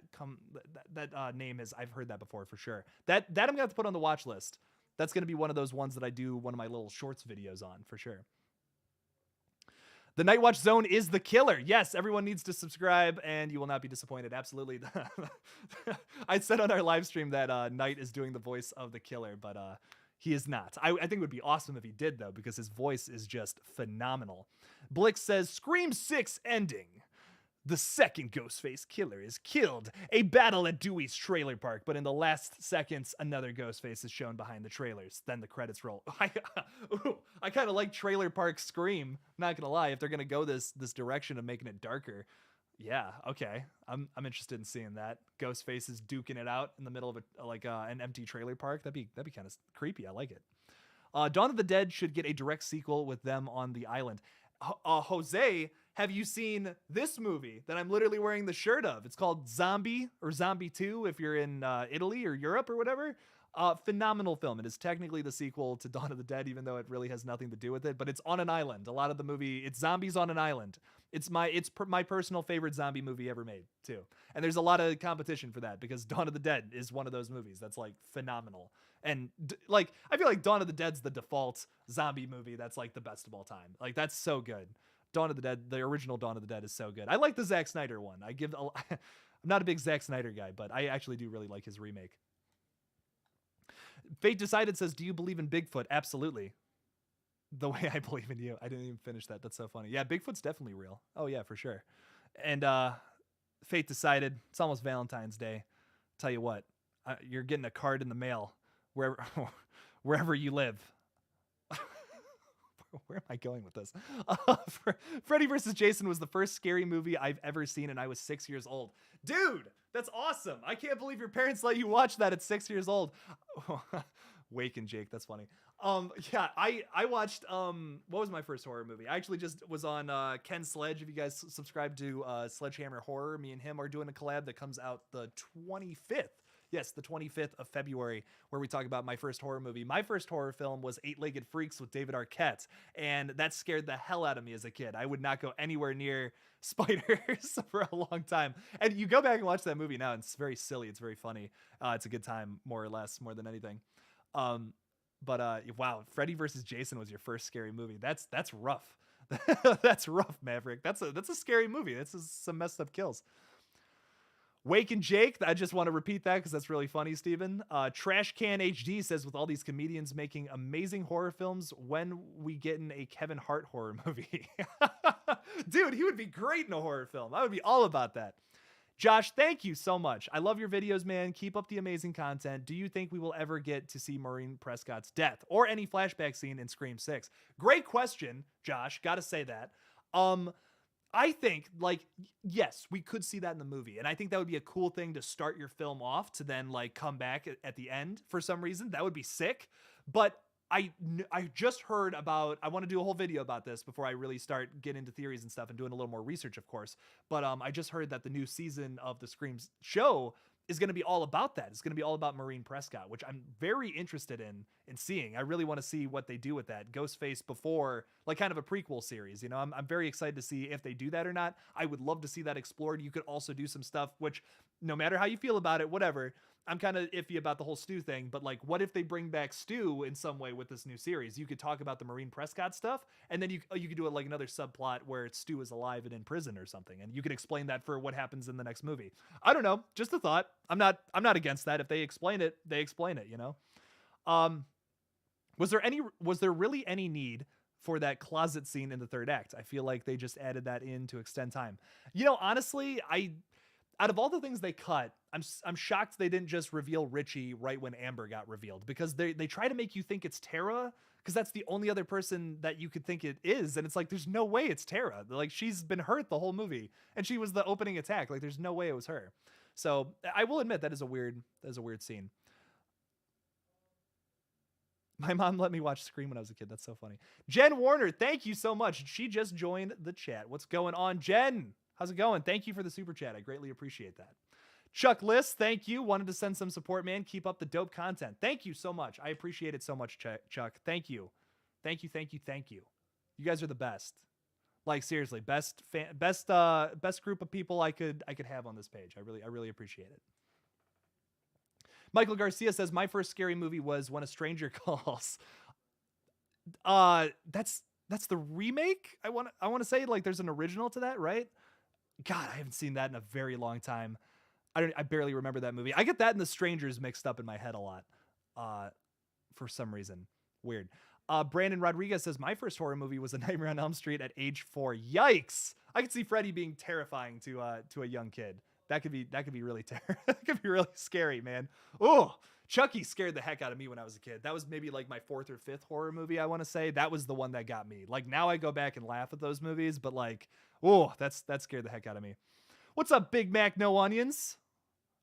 name I've heard that before for sure. That I'm going to have to put on the watch list. That's going to be one of those ones that I do one of my little shorts videos on for sure. The Night Watch Zone is the killer. Yes, everyone needs to subscribe and you will not be disappointed. Absolutely. I said on our live stream that Knight is doing the voice of the killer, but he is not. I think it would be awesome if he did, though, because his voice is just phenomenal. Blix says, Scream 6 ending. The second Ghostface killer is killed. A battle at Dewey's trailer park, but in the last seconds, another Ghostface is shown behind the trailers. Then the credits roll. I kind of like trailer park Scream. Not gonna lie, if they're gonna go this direction of making it darker, yeah, okay. I'm interested in seeing that. Ghostface is duking it out in the middle of an empty trailer park. That'd be kind of creepy. I like it. Dawn of the Dead should get a direct sequel with them on the island. Jose, have you seen this movie that I'm literally wearing the shirt of? It's called Zombie or Zombie 2 if you're in Italy or Europe or whatever. Phenomenal film. It is technically the sequel to Dawn of the Dead, even though it really has nothing to do with it, but it's on an island. A lot of the movie, it's zombies on an island. It's my personal favorite zombie movie ever made too. And there's a lot of competition for that because Dawn of the Dead is one of those movies that's like phenomenal. And I feel like Dawn of the Dead's the default zombie movie that's like the best of all time. Like that's so good. Dawn of the Dead, the original Dawn of the Dead is so good. I like the Zack Snyder one. I'm not a big Zack Snyder guy, but I actually do really like his remake. Fate Decided says, do you believe in Bigfoot? Absolutely. The way I believe in you. I didn't even finish that. That's so funny. Yeah, Bigfoot's definitely real. Oh yeah, for sure. And Fate Decided, it's almost Valentine's Day. Tell you what, you're getting a card in the mail wherever you live. Where am I going with this? Freddy vs. Jason was the first scary movie I've ever seen, and I was 6 years old. Dude, that's awesome. I can't believe your parents let you watch that at 6 years old. Wake and Jake, that's funny. Yeah, I watched, what was my first horror movie? I actually just was on Ken Sledge. If you guys subscribe to Sledgehammer Horror, me and him are doing a collab that comes out the 25th. Yes, the 25th of February, where we talk about my first horror movie. My first horror film was Eight-Legged Freaks with David Arquette, and that scared the hell out of me as a kid. I would not go anywhere near spiders for a long time. And you go back and watch that movie now, and it's very silly. It's very funny. It's a good time, more or less, more than anything. Wow, Freddy vs. Jason was your first scary movie. That's rough. That's rough, Maverick. That's a scary movie. That's some messed up kills. Wake and Jake, I just want to repeat that because that's really funny, Steven. Trash Can HD says, with all these comedians making amazing horror films, when we get in a Kevin Hart horror movie? Dude, he would be great in a horror film. I would be all about that. Josh, thank you so much. I love your videos, man. Keep up the amazing content. Do you think we will ever get to see Maureen Prescott's death or any flashback scene in Scream 6? Great question, Josh. Gotta say that. I think, like, yes, we could see that in the movie. And I think that would be a cool thing to start your film off to then, like, come back at the end for some reason. That would be sick. But I just heard about, I want to do a whole video about this before I really start getting into theories and stuff and doing a little more research, of course. But I just heard that the new season of the Scream show is going to be all about that. It's going to be all about Maureen Prescott, which I'm very interested in seeing. I really want to see what they do with that Ghostface before, like, kind of a prequel series. You know, I'm very excited to see if they do that or not. I would love to see that explored. You could also do some stuff, which no matter how you feel about it, whatever, I'm kind of iffy about the whole Stu thing, but like, what if they bring back Stu in some way with this new series? You could talk about the Maureen Prescott stuff, and then you could do it like another subplot where Stu is alive and in prison or something, and you can explain that for what happens in the next movie. I don't know, just a thought. I'm not against that. If they explain it, they explain it. You know. Was there really any need for that closet scene in the third act? I feel like they just added that in to extend time. You know, honestly, out of all the things they cut, I'm shocked they didn't just reveal Richie right when Amber got revealed, because they try to make you think it's Tara, because that's the only other person that you could think it is, and it's like, there's no way it's Tara. Like, she's been hurt the whole movie, and she was the opening attack. Like, there's no way it was her. So I will admit that is a weird scene. My mom let me watch Scream when I was a kid. That's so funny. Jen Warner, thank you so much. She just joined the chat. What's going on, Jen? How's it going? Thank you for the super chat. I greatly appreciate that. Chuck List, thank you. Wanted to send some support, man. Keep up the dope content. Thank you so much. I appreciate it so much, Chuck. Thank you. Thank you. You guys are the best. Like, seriously, best group of people I could have on this page. I really appreciate it. Michael Garcia says, my first scary movie was When a Stranger Calls. That's the remake. I want to say, like, there's an original to that, right? God, I haven't seen that in a very long time. I barely remember that movie. I get that and The Strangers mixed up in my head a lot, for some reason. Weird. Brandon Rodriguez says, my first horror movie was A Nightmare on Elm Street at age 4. Yikes! I could see Freddy being terrifying to a young kid. That could be really that could be really scary, man. Oh, Chucky scared the heck out of me when I was a kid. That was maybe like my 4th or 5th horror movie, I want to say. That was the one that got me. Like, now I go back and laugh at those movies, but like, oh, that scared the heck out of me. What's up, Big Mac No Onions?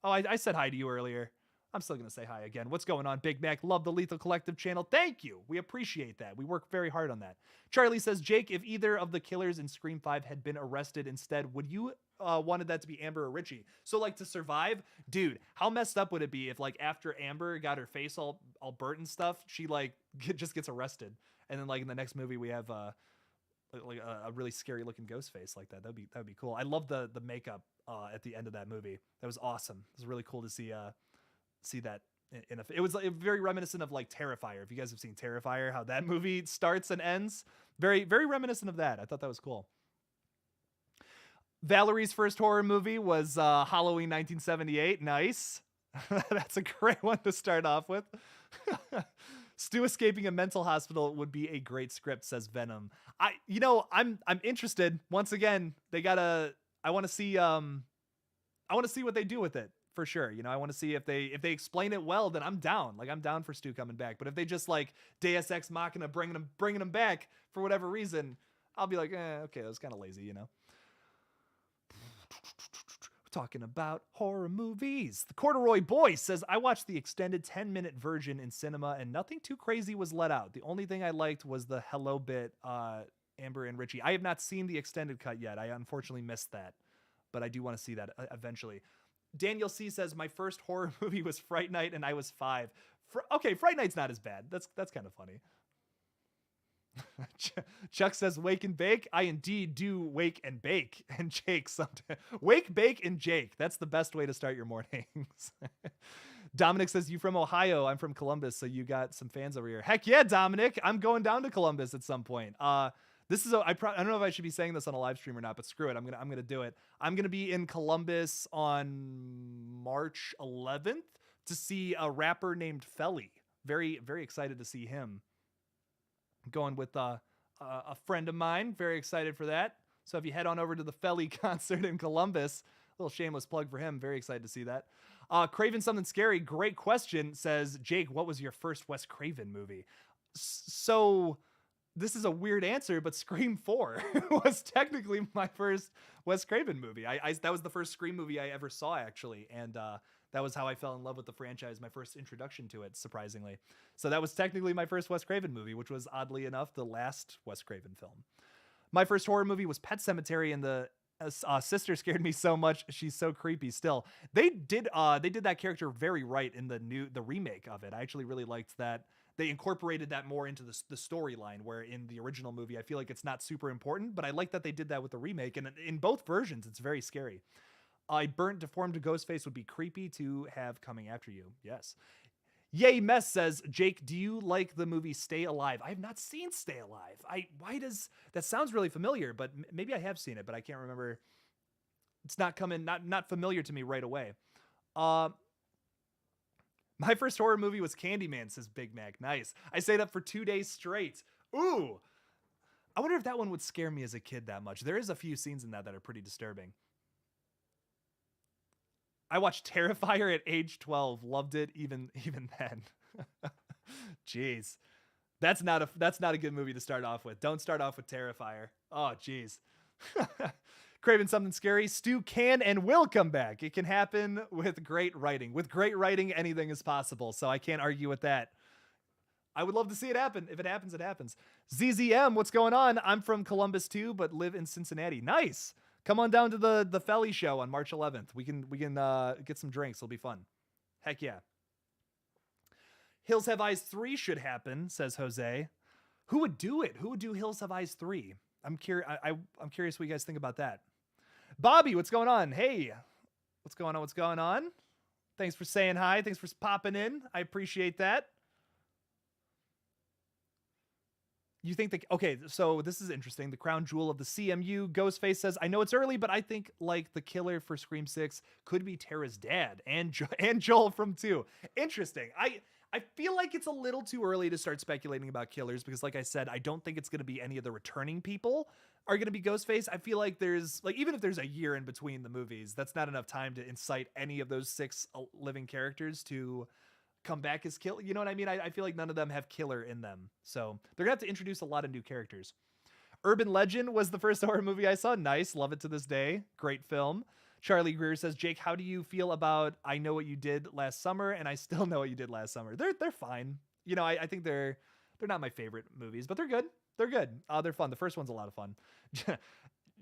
Oh, I said hi to you earlier. I'm still going to say hi again. What's going on, Big Mac? Love the Lethal Collective channel. Thank you. We appreciate that. We work very hard on that. Charlie says, Jake, if either of the killers in Scream 5 had been arrested instead, would you wanted that to be Amber or Richie? So, like, to survive? Dude, how messed up would it be if, like, after Amber got her face all burnt and stuff, she, like, just gets arrested? And then, like, in the next movie, we have a really scary looking ghost face like that. That'd be cool. I love the makeup at the end of that movie. That was awesome. It was really cool to see that it was very reminiscent of like Terrifier. If you guys have seen Terrifier, how that movie starts and ends, very reminiscent of that. I thought that was cool. Valerie's first horror movie was Halloween 1978. Nice. That's a great one to start off with. Stu escaping a mental hospital would be a great script, says Venom. I'm interested. Once again, I want to see what they do with it, for sure. You know, I want to see if they explain it well, then I'm down. Like, I'm down for Stu coming back. But if they just like Deus Ex Machina bringing him back for whatever reason, I'll be like, okay, that was kind of lazy, you know. Talking about horror movies. The Corduroy Boy says, I watched the extended 10-minute version in cinema and nothing too crazy was let out. The only thing I liked was the hello bit, Amber and Richie. I have not seen the extended cut yet. I unfortunately missed that, but I do want to see that eventually. Daniel C says, my first horror movie was Fright Night and I was 5. Okay, Fright Night's not as bad. That's kind of funny. Chuck says, wake and bake. I indeed do wake and bake. And Jake sometimes. Wake, bake, and Jake. That's the best way to start your mornings. Dominic says, you from Ohio. I'm from Columbus, so you got some fans over here. Heck yeah, Dominic. I'm going down to Columbus at some point. This is I don't know if I should be saying this on a live stream or not, but screw it. I'm gonna do it. I'm gonna be in Columbus on March 11th to see a rapper named Felly. Very, very excited to see him. Going with a friend of mine. Very excited for that. So if you head on over to the Felly concert in Columbus, a little shameless plug for him. Very excited to see that. Craven Something Scary, great question, says, Jake, what was your first Wes Craven movie? So this is a weird answer, but Scream 4 was technically my first Wes Craven movie. That was the first Scream movie I ever saw, actually. And that was how I fell in love with the franchise, my first introduction to it, surprisingly. So that was technically my first Wes Craven movie, which was, oddly enough, the last Wes Craven film. My first horror movie was Pet Sematary, and the sister scared me so much. She's so creepy still. They did that character very right in the remake of it. I actually really liked that. They incorporated that more into the storyline, where in the original movie, I feel like it's not super important, but I like that they did that with the remake. And in both versions, it's very scary. A burnt, deformed Ghostface would be creepy to have coming after you. Yes. Yay Mess says, Jake, do you like the movie Stay Alive? I have not seen Stay Alive. That sounds really familiar, but maybe I have seen it, but I can't remember. It's not familiar to me right away. My first horror movie was Candyman, says Big Mac. Nice. I stayed up for 2 days straight. Ooh. I wonder if that one would scare me as a kid that much. There is a few scenes in that are pretty disturbing. I watched Terrifier at age 12. Loved it even then. Jeez. That's not a good movie to start off with. Don't start off with Terrifier. Oh, jeez. Craven Something Scary. Stu can and will come back. It can happen with great writing. With great writing, anything is possible. So I can't argue with that. I would love to see it happen. If it happens, it happens. ZZM, what's going on? I'm from Columbus too, but live in Cincinnati. Nice. Come on down to the Felly show on March 11th. We can get some drinks. It'll be fun. Heck yeah. Hills Have Eyes 3 should happen, says Jose. Who would do it? Who would do Hills Have Eyes 3? I'm curious what you guys think about that. Bobby, what's going on? Hey, what's going on? What's going on? Thanks for saying hi. Thanks for popping in. I appreciate that. You think okay, so this is interesting. The crown jewel of the CMU, Ghostface says, I know it's early, but I think like the killer for Scream 6 could be Tara's dad and Joel from 2. Interesting. I feel like it's a little too early to start speculating about killers because, like I said, I don't think it's going to be any of the returning people are going to be Ghostface. I feel like there's even if there's a year in between the movies, that's not enough time to incite any of those 6 living characters to come back as killer. You know what I mean? I feel like none of them have killer in them. So they're gonna have to introduce a lot of new characters. Urban Legend was the first horror movie I saw. Nice. Love it to this day. Great film. Charlie Greer says, Jake, how do you feel about I Know What You Did Last Summer and I Still Know What You Did Last Summer? They're fine. You know, I think they're not my favorite movies, but they're good. They're good. They're fun. The first one's a lot of fun.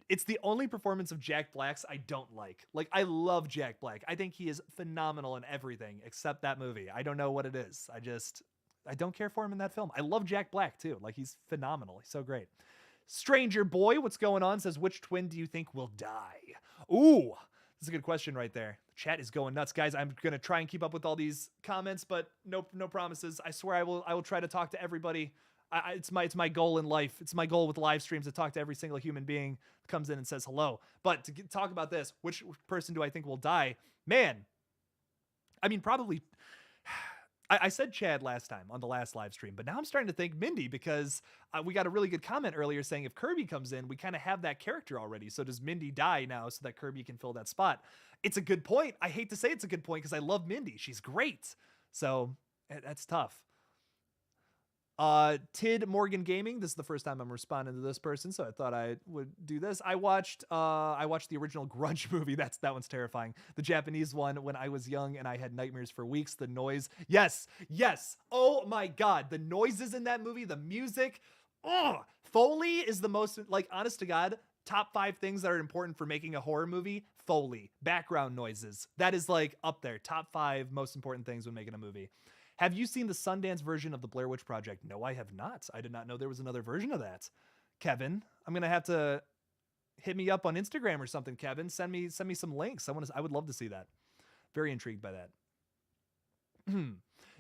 It's the only performance of Jack Black's I don't like. Like, I love Jack Black. I think he is phenomenal in everything except that movie. I don't know what it is. I don't care for him in that film. I love Jack Black too. Like, he's phenomenal. He's so great. Stranger Boy, what's going on? Says, which twin do you think will die? Ooh, this is a good question right there. The chat is going nuts. Guys, I'm going to try and keep up with all these comments, but no promises. I swear I will try to talk to everybody. It's my goal in life. It's my goal with live streams to talk to every single human being that comes in and says hello. But to talk about this, which person do I think will die? Man, I mean, probably. I said Chad last time on the last live stream, but now I'm starting to think Mindy because we got a really good comment earlier saying if Kirby comes in, we kind of have that character already. So does Mindy die now so that Kirby can fill that spot? It's a good point. I hate to say it's a good point because I love Mindy. She's great. So that's tough. Tid Morgan Gaming. This is the first time I'm responding to this person, so I thought I would do this. I watched the original Grudge movie. That one's terrifying. The Japanese one when I was young and I had nightmares for weeks. The noise. Yes. Oh my God. The noises in that movie, the music. Oh, Foley is the most, like, honest to God, top 5 things that are important for making a horror movie. Foley, background noises. That is like up there. Top 5 most important things when making a movie. Have you seen the Sundance version of the Blair Witch Project? No, I have not. I did not know there was another version of that. Kevin, I'm going to have to hit me up on Instagram or something, Kevin. Send me some links. I would love to see that. Very intrigued by that. Do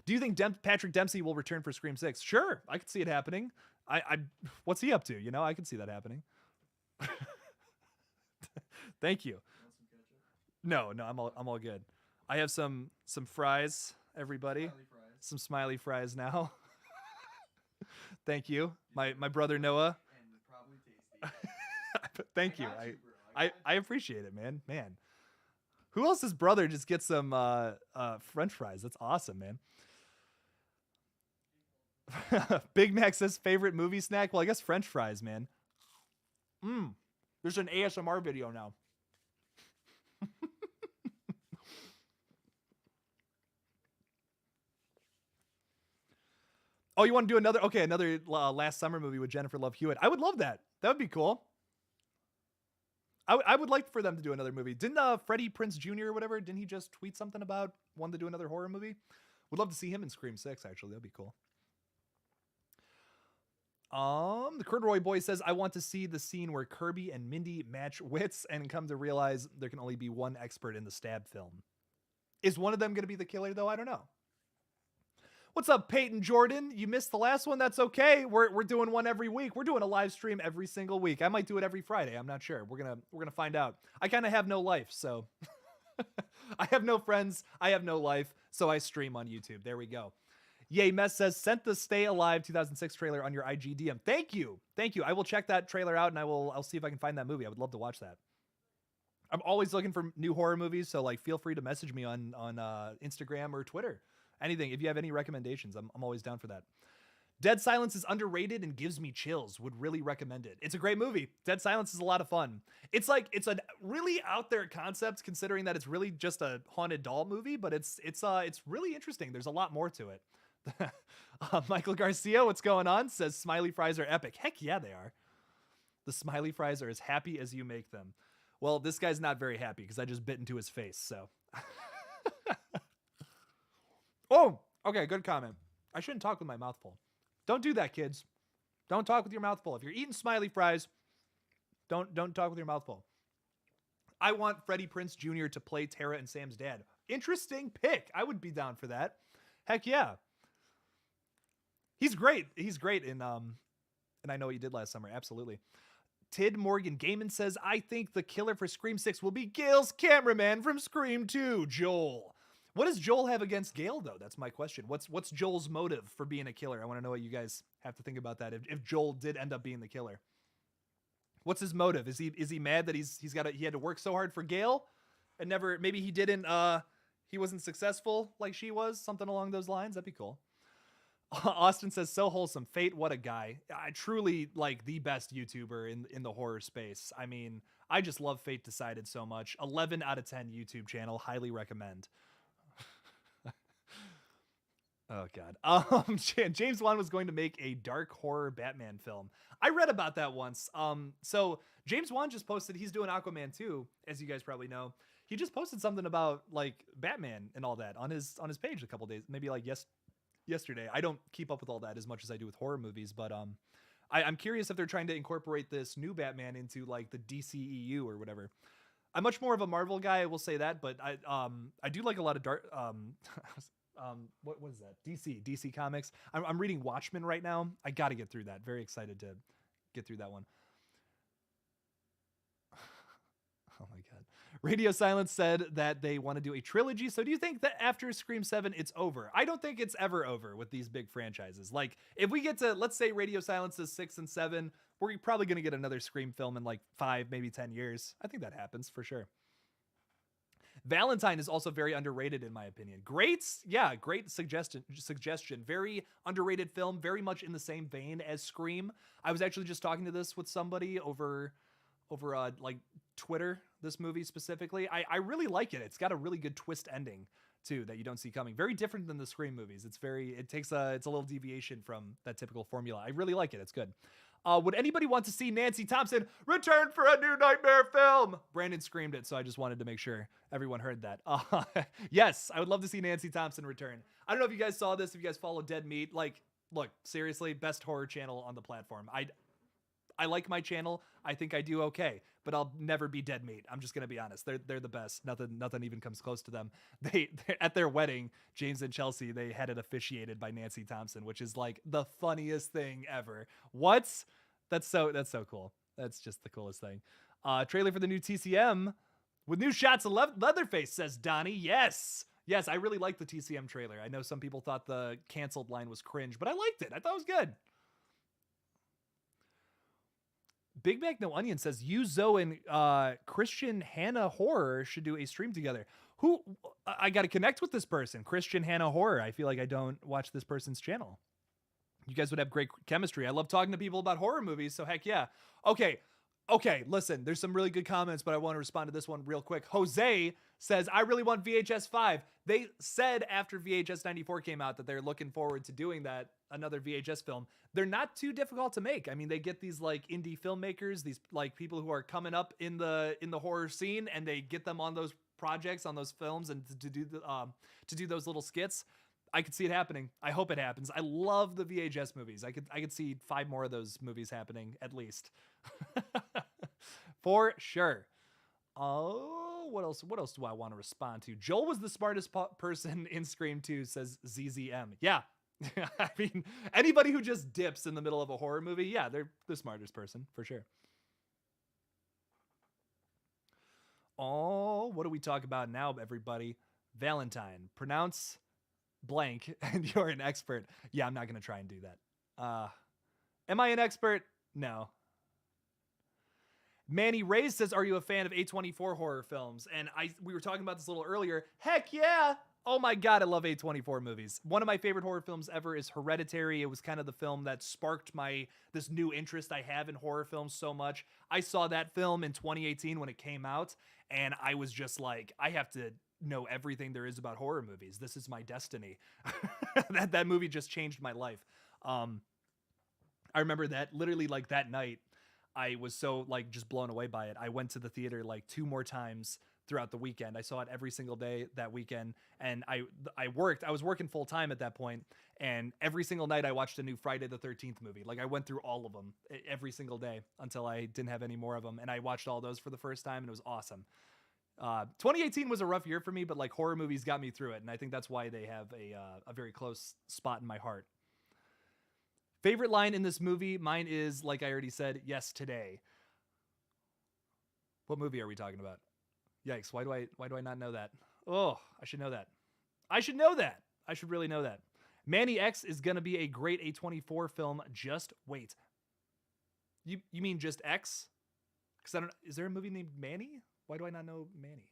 you think Patrick Dempsey will return for Scream 6? Sure, I could see it happening. I what's he up to? You know, I can see that happening. Thank you. No, I'm all good. I have some fries, everybody. Smiley fries. Some smiley fries now. Thank you. My brother Noah. And probably tasty. Thank you. got you, bro. I appreciate it, man. Man. Who else's brother just gets some French fries? That's awesome, man. Big Mac says favorite movie snack. Well, I guess French fries, man. There's an ASMR video now. Oh, you want to do another? Okay, another last summer movie with Jennifer Love Hewitt. I would love that. That would be cool. I would like for them to do another movie. Didn't Freddie Prinze Jr. or whatever, didn't he just tweet something about wanting to do another horror movie? Would love to see him in Scream 6, actually. That'd be cool. The Corduroy Boy says, I want to see the scene where Kirby and Mindy match wits and come to realize there can only be one expert in the stab film. Is one of them going to be the killer, though? I don't know. What's up, Peyton Jordan? You missed the last one? That's okay. We're doing one every week. We're doing a live stream every single week. I might do it every Friday. I'm not sure. We're gonna find out. I kind of have no life, so I have no friends. I have no life, so I stream on YouTube. There we go. Yay, Mess says, sent the Stay Alive 2006 trailer on your IG DM. Thank you. Thank you. I will check that trailer out, and I'll see if I can find that movie. I would love to watch that. I'm always looking for new horror movies, so like feel free to message me on Instagram or Twitter. Anything. If you have any recommendations, I'm always down for that. Dead Silence is underrated and gives me chills. Would really recommend it. It's a great movie. Dead Silence is a lot of fun. It's a really out there concept considering that it's really just a haunted doll movie, but it's really interesting. There's a lot more to it. Michael Garcia, what's going on? Says smiley fries are epic. Heck yeah, they are. The smiley fries are as happy as you make them. Well, this guy's not very happy because I just bit into his face, so. Oh, okay, good comment. I shouldn't talk with my mouth full. Don't do that, kids. Don't talk with your mouth full. If you're eating smiley fries, don't talk with your mouth full. I want Freddie Prinze Jr. to play Tara and Sam's dad. Interesting pick. I would be down for that. Heck yeah. He's great. He's great in and I know what you did last summer. Absolutely. Tid Morgan Gaiman says, I think the killer for Scream 6 will be Gail's cameraman from Scream 2, Joel. What does Joel have against Gail, though? That's my question. What's Joel's motive for being a killer? I want to know what you guys have to think about that. If Joel did end up being the killer, what's his motive? Is he mad that he had to work so hard for Gail and maybe he wasn't successful like she was, something along those lines? That'd be cool. Austin says, so wholesome. Fate, what a guy. I truly like the best YouTuber in the horror space. I mean, I just love Fate Decided so much. 11 out of 10 YouTube channel. Highly recommend. Oh, God. James Wan was going to make a dark horror Batman film. I read about that once. So James Wan just posted, he's doing Aquaman 2, as you guys probably know. He just posted something about like Batman and all that on his page a couple days, maybe like yesterday. I don't keep up with all that as much as I do with horror movies, but I'm curious if they're trying to incorporate this new Batman into like the DCEU or whatever. I'm much more of a Marvel guy, I will say that, but I do like a lot of dark what is that? DC Comics. I'm reading Watchmen right now. I got to get through that. Very excited to get through that one. Oh my God. Radio Silence said that they want to do a trilogy. So do you think that after Scream 7, it's over? I don't think it's ever over with these big franchises. Like if we get to, let's say Radio Silence is 6 and 7, we're probably going to get another Scream film in like 5, maybe 10 years. I think that happens for sure. Valentine is also very underrated in my opinion. Great suggestion. Very underrated film, very much in the same vein as Scream. I was actually just talking to this with somebody over like Twitter, this movie specifically. I really like it. It's got a really good twist ending too that you don't see coming. Very different than the Scream movies. It's a little deviation from that typical formula. I really like it. It's good. Would anybody want to see Nancy Thompson return for a new Nightmare film? Brandon screamed it, so I just wanted to make sure everyone heard that. Yes, I would love to see Nancy Thompson return. I don't know if you guys saw this, if you guys follow Dead Meat. Like, look, seriously, best horror channel on the platform. I like my channel. I think I do okay, but I'll never be dead meat. I'm just gonna be honest. They're the best. Nothing even comes close to them. They at their wedding, James and Chelsea, they had it officiated by Nancy Thompson, which is like the funniest thing ever. What? That's so cool. That's just the coolest thing. Trailer for the new TCM with new shots of Leatherface, says Donnie. Yes, I really liked the TCM trailer. I know some people thought the canceled line was cringe, but I liked it. I thought it was good. Big Mac No Onion says, you, Zoe, and Christian Hannah Horror should do a stream together. Who? I got to connect with this person. Christian Hannah Horror. I feel like I don't watch this person's channel. You guys would have great chemistry. I love talking to people about horror movies, so heck yeah. Okay, listen, there's some really good comments, but I want to respond to this one real quick. Jose says, I really want VHS 5. They said after VHS 94 came out that they're looking forward to doing that, another VHS film. They're not too difficult to make. I mean, they get these like indie filmmakers, these like people who are coming up in the horror scene, and they get them on those projects, on those films, and to do those little skits. I could see it happening. I hope it happens. I love the VHS movies. I could see 5 more of those movies happening at least. For sure. Oh, what else do I want to respond to? Joel was the smartest person in Scream 2, says ZZM. Yeah. I mean, anybody who just dips in the middle of a horror movie, yeah, they're the smartest person for sure. Oh, what do we talk about now, everybody? Valentine. Pronounce blank and you're an expert. Yeah, I'm not going to try and do that. Am I an expert? No. Manny Reyes says, are you a fan of A24 horror films? And we were talking about this a little earlier. Heck yeah. Oh my God, I love A24 movies. One of my favorite horror films ever is Hereditary. It was kind of the film that sparked this new interest I have in horror films so much. I saw that film in 2018 when it came out, and I was just like, I have to know everything there is about horror movies. This is my destiny. That movie just changed my life. I remember that literally like that night, I was so like just blown away by it. I went to the theater like 2 more times throughout the weekend. I saw it every single day that weekend, and I was working full time at that point, and every single night I watched a new Friday the 13th movie. Like I went through all of them every single day until I didn't have any more of them, and I watched all those for the first time, and it was awesome. 2018 was a rough year for me, but like horror movies got me through it, and I think that's why they have a very close spot in my heart. Favorite line in this movie? Mine is, like I already said, yes, today. What movie are we talking about? Yikes, why do I not know that? Oh, I should know that. I should really know that. Manny X is going to be a great A24 film. Just wait. You mean just X? Because is there a movie named Manny? Why do I not know Manny?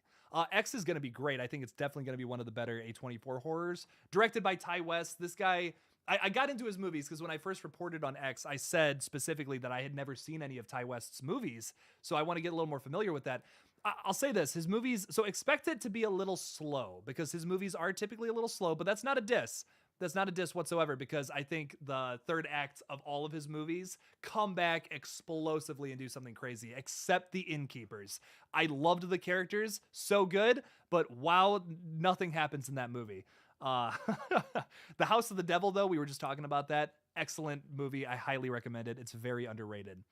X is going to be great. I think it's definitely going to be one of the better A24 horrors. Directed by Ty West. This guy, I got into his movies because when I first reported on X, I said specifically that I had never seen any of Ty West's movies. So I want to get a little more familiar with that. I'll say this, his movies, so expect it to be a little slow because his movies are typically a little slow, but that's not a diss. That's not a diss whatsoever, because I think the third act of all of his movies come back explosively and do something crazy, except the Innkeepers. I loved the characters, so good, but wow, nothing happens in that movie. The House of the Devil, though, we were just talking about that. Excellent movie. I highly recommend it. It's very underrated.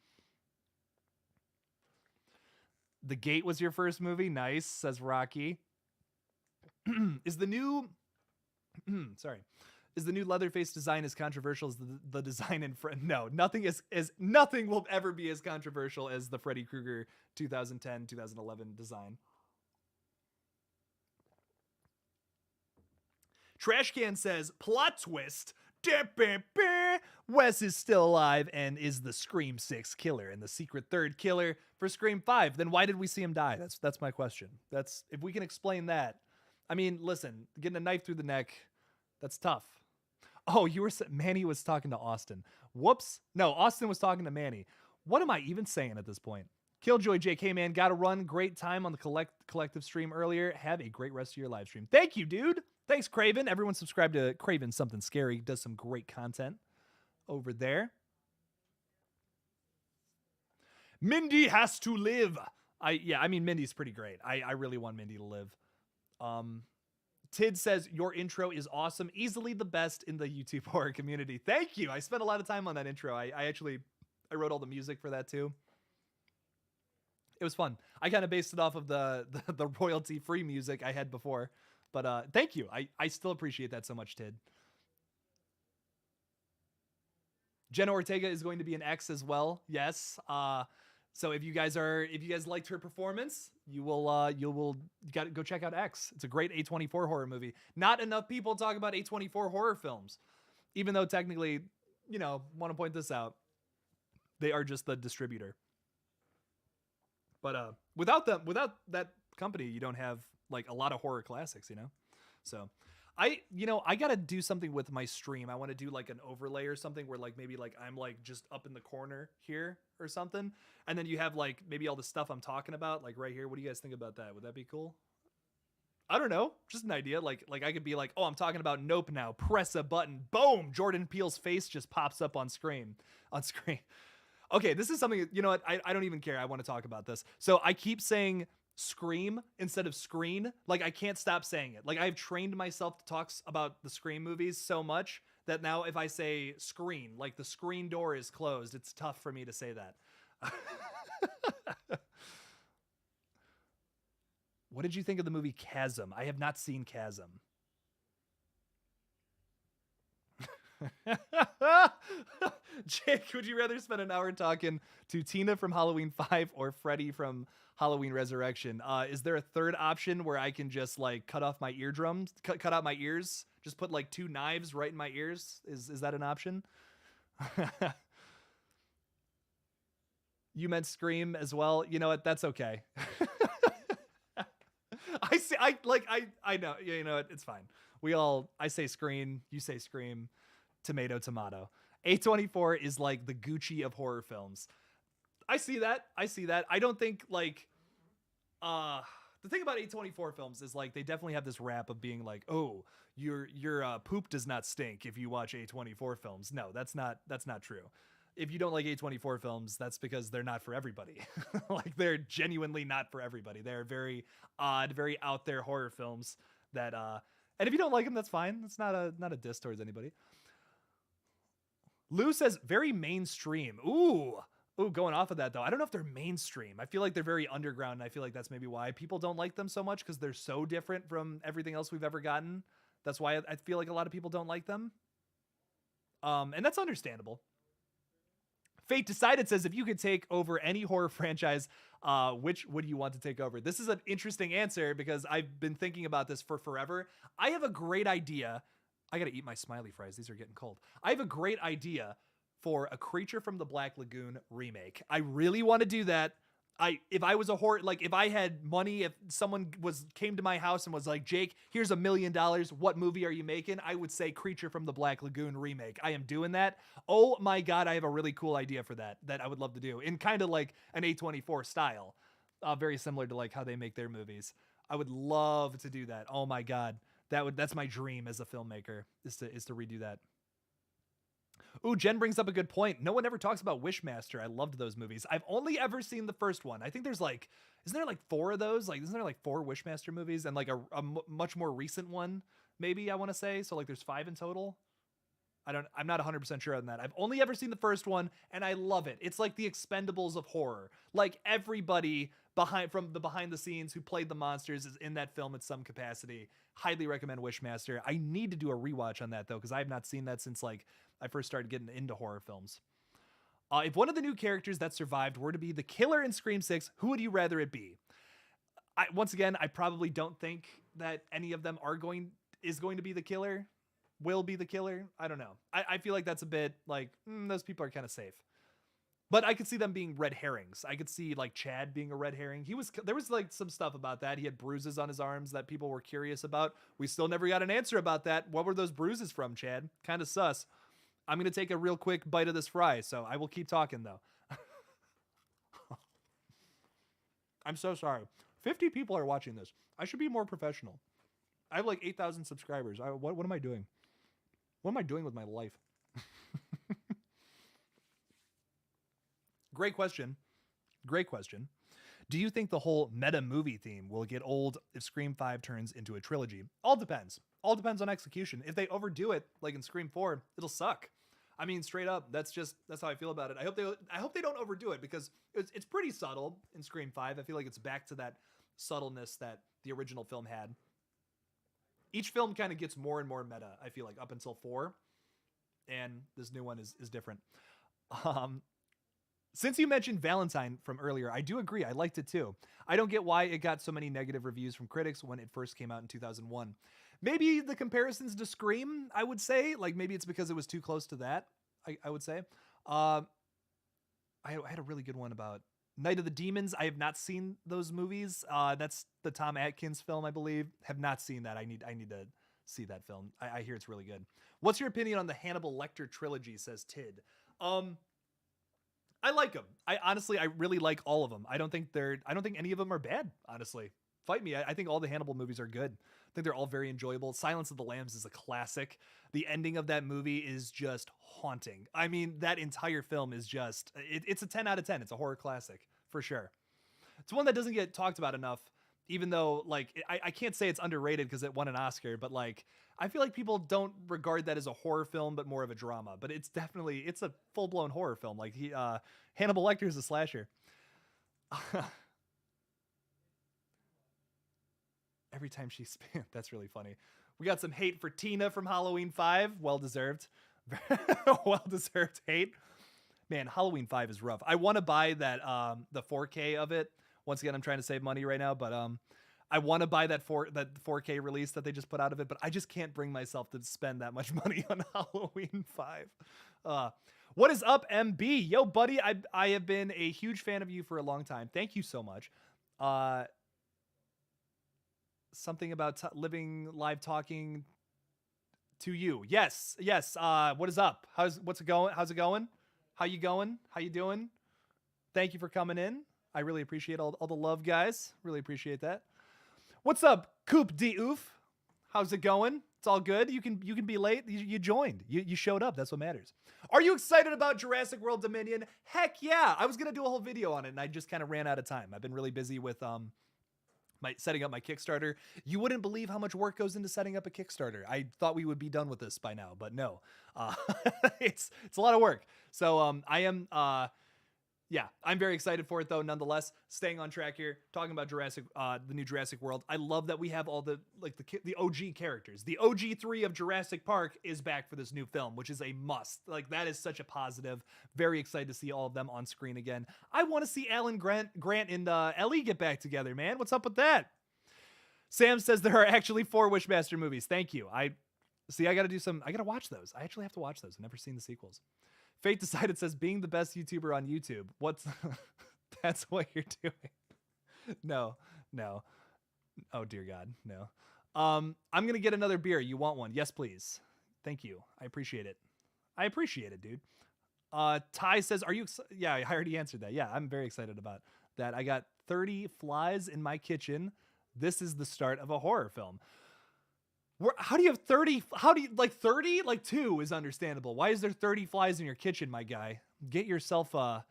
The Gate was your first movie? Nice, says Rocky. Is the new Leatherface design as controversial as the design in No, nothing will ever be as controversial as the Freddy Krueger 2010-2011 design. Trashcan says, plot twist. Wes is still alive and is the Scream 6 killer and the secret third killer for Scream 5. Then why did we see him die? That's my question. That's, if we can explain that. I mean, listen, getting a knife through the neck, that's tough. Oh, Manny was talking to Austin. Whoops. No, Austin was talking to Manny. What am I even saying at this point? KillJoy JK, man, got to run. Great time on the collective stream earlier. Have a great rest of your live stream. Thank you, dude. Thanks, Craven. Everyone subscribe to Craven Something Scary. Does some great content over there. Mindy has to live. I mean, Mindy's pretty great. I really want Mindy to live. Tid says, your intro is awesome. Easily the best in the YouTube horror community. Thank you. I spent a lot of time on that intro. I I wrote all the music for that too. It was fun. I kind of based it off of the royalty-free music I had before. But thank you. I still appreciate that so much, Tid. Jenna Ortega is going to be an X as well. Yes. So if you guys liked her performance, you got to go check out X. It's a great A24 horror movie. Not enough people talk about A24 horror films, even though technically, want to point this out, they are just the distributor. But without that company, you don't have like a lot of horror classics, So I gotta do something with my stream. I want to do like an overlay or something where like maybe like I'm like just up in the corner here or something, and then you have like maybe all the stuff I'm talking about like right here. What do you guys think about that? Would that be cool? I don't know, just an idea. Like I could be like, oh, I'm talking about Nope now. Press a button, boom! Jordan Peele's face just pops up on screen. Okay, this is something. You know what? I don't even care. I want to talk about this. So I keep saying Scream instead of Screen. Like I can't stop saying it. Like I've trained myself to talk about the Scream movies so much that now if I say Screen, like the screen door is closed, it's tough for me to say that. What did you think of the movie Chasm? I have not seen Chasm. Jake, would you rather spend an hour talking to Tina from Halloween 5 or Freddy from Halloween Resurrection? Is there a third option where I can just like cut off my eardrums, cut out my ears, just put like 2 knives right in my ears? Is that an option? You meant Scream as well. You know what? That's okay. I know. You know what? It's fine. I say Scream, you say Scream, tomato. A24 is like the Gucci of horror films. I see that. I don't think like, the thing about A24 films is like, they definitely have this rap of being like, oh, your poop does not stink if you watch A24 films. No, that's not true. If you don't like A24 films, that's because they're not for everybody. Like they're genuinely not for everybody. They're very odd, very out there horror films that, and if you don't like them, that's fine. It's not a diss towards anybody. Lou says very mainstream. Ooh, going off of that though. I don't know if they're mainstream. I feel like they're very underground, and I feel like that's maybe why people don't like them so much, because they're so different from everything else we've ever gotten. That's why I feel like a lot of people don't like them. And that's understandable. Fate Decided says, if you could take over any horror franchise, which would you want to take over? This is an interesting answer because I've been thinking about this for forever. I have a great idea. I got to eat my smiley fries. These are getting cold. I have a great idea for a Creature from the Black Lagoon remake. I really want to do that. If I was a horror, like if I had money, if someone came to my house and was like, Jake, here's $1 million. What movie are you making? I would say Creature from the Black Lagoon remake. I am doing that. Oh my God. I have a really cool idea for that I would love to do in kind of like an A24 style. Very similar to like how they make their movies. I would love to do that. Oh my God. That's my dream as a filmmaker is to redo that. Ooh, Jen brings up a good point. No one ever talks about Wishmaster. I loved those movies. I've only ever seen the first one. I think there's like, isn't there like 4 of those? Like, isn't there like 4 Wishmaster movies and like a much more recent one? Maybe I want to say. So like there's 5 in total. I'm not 100% sure on that. I've only ever seen the first one and I love it. It's like the Expendables of horror. Like everybody behind the scenes who played the monsters is in that film in some capacity. Highly recommend Wishmaster. I need to do a rewatch on that though, because I have not seen that since like I first started getting into horror films. If one of the new characters that survived were to be the killer in Scream 6, who would you rather it be? Once again, I probably don't think that any of them is going to be the killer. Will be the killer. I don't know. I feel like that's a bit like those people are kind of safe. But I could see them being red herrings. I could see like Chad being a red herring. There was like some stuff about that. He had bruises on his arms that people were curious about. We still never got an answer about that. What were those bruises from, Chad? Kind of sus. I'm going to take a real quick bite of this fry, so I will keep talking though. I'm so sorry. 50 people are watching this. I should be more professional. I have like 8,000 subscribers. What am I doing? What am I doing with my life? Great question. Do you think the whole meta movie theme will get old if Scream 5 turns into a trilogy? All depends. All depends on execution. If they overdo it, like in Scream 4, it'll suck. I mean, straight up, that's how I feel about it. I hope they don't overdo it, because it's pretty subtle in Scream 5. I feel like it's back to that subtleness that the original film had. Each film kind of gets more and more meta, I feel like, up until 4, and this new one is different. Since you mentioned Valentine from earlier, I do agree. I liked it too. I don't get why it got so many negative reviews from critics when it first came out in 2001. Maybe the comparisons to Scream, I would say. Like, maybe it's because it was too close to that, I would say. I had a really good one about Night of the Demons. I have not seen those movies. That's the Tom Atkins film, I believe. Have not seen that. I need to see that film. I hear it's really good. What's your opinion on the Hannibal Lecter trilogy, says Tid? I like them. I really like all of them. I don't think any of them are bad, honestly. Fight me. I think all the Hannibal movies are good. I think they're all very enjoyable. Silence of the Lambs is a classic. The ending of that movie is just haunting. I mean, that entire film is just, it's a 10 out of 10. It's a horror classic, for sure. It's one that doesn't get talked about enough, even though, like, I can't say it's underrated because it won an Oscar, but, like, I feel like people don't regard that as a horror film, but more of a drama. But it's a full-blown horror film. Like, Hannibal Lecter is a slasher. Every time she spins, that's really funny. We got some hate for Tina from Halloween 5. Well-deserved. Well-deserved hate. Man, Halloween 5 is rough. I want to buy that the 4K of it. Once again, I'm trying to save money right now, but I want to buy that 4K release that they just put out of it, but I just can't bring myself to spend that much money on Halloween 5. What is up, MB? Yo, buddy, I have been a huge fan of you for a long time. Thank you so much. Something about living live talking to you. Yes. What is up? How's it going? How you going? How you doing? Thank you for coming in. I really appreciate all the love, guys. Really appreciate that. What's up, Coop D Oof? How's it going? It's all good. You can be late. You joined. You showed up. That's what matters. Are you excited about Jurassic World Dominion? Heck yeah. I was gonna do a whole video on it, and I just kind of ran out of time. I've been really busy with setting up my Kickstarter. You wouldn't believe how much work goes into setting up a Kickstarter. I thought we would be done with this by now, but no. It's a lot of work. So I'm very excited for it, though, nonetheless. Staying on track here, talking about the new Jurassic World. I love that we have all the OG characters. The OG 3 of Jurassic Park is back for this new film, which is a must. Like, that is such a positive. Very excited to see all of them on screen again. I want to see Alan Grant and Ellie get back together, man. What's up with that? Sam says there are actually 4 Wishmaster movies. Thank you. I gotta watch those. I actually have to watch those. I've never seen the sequels. Fate Decided says, being the best YouTuber on YouTube. That's what you're doing. No. Oh, dear God, no. I'm going to get another beer. You want one? Yes, please. Thank you. I appreciate it, dude. Ty says, yeah, I already answered that. Yeah, I'm very excited about that. I got 30 flies in my kitchen. This is the start of a horror film. How do you have 30? How do you, like, 30? Like, 2 is understandable. Why is there 30 flies in your kitchen, my guy? Get yourself a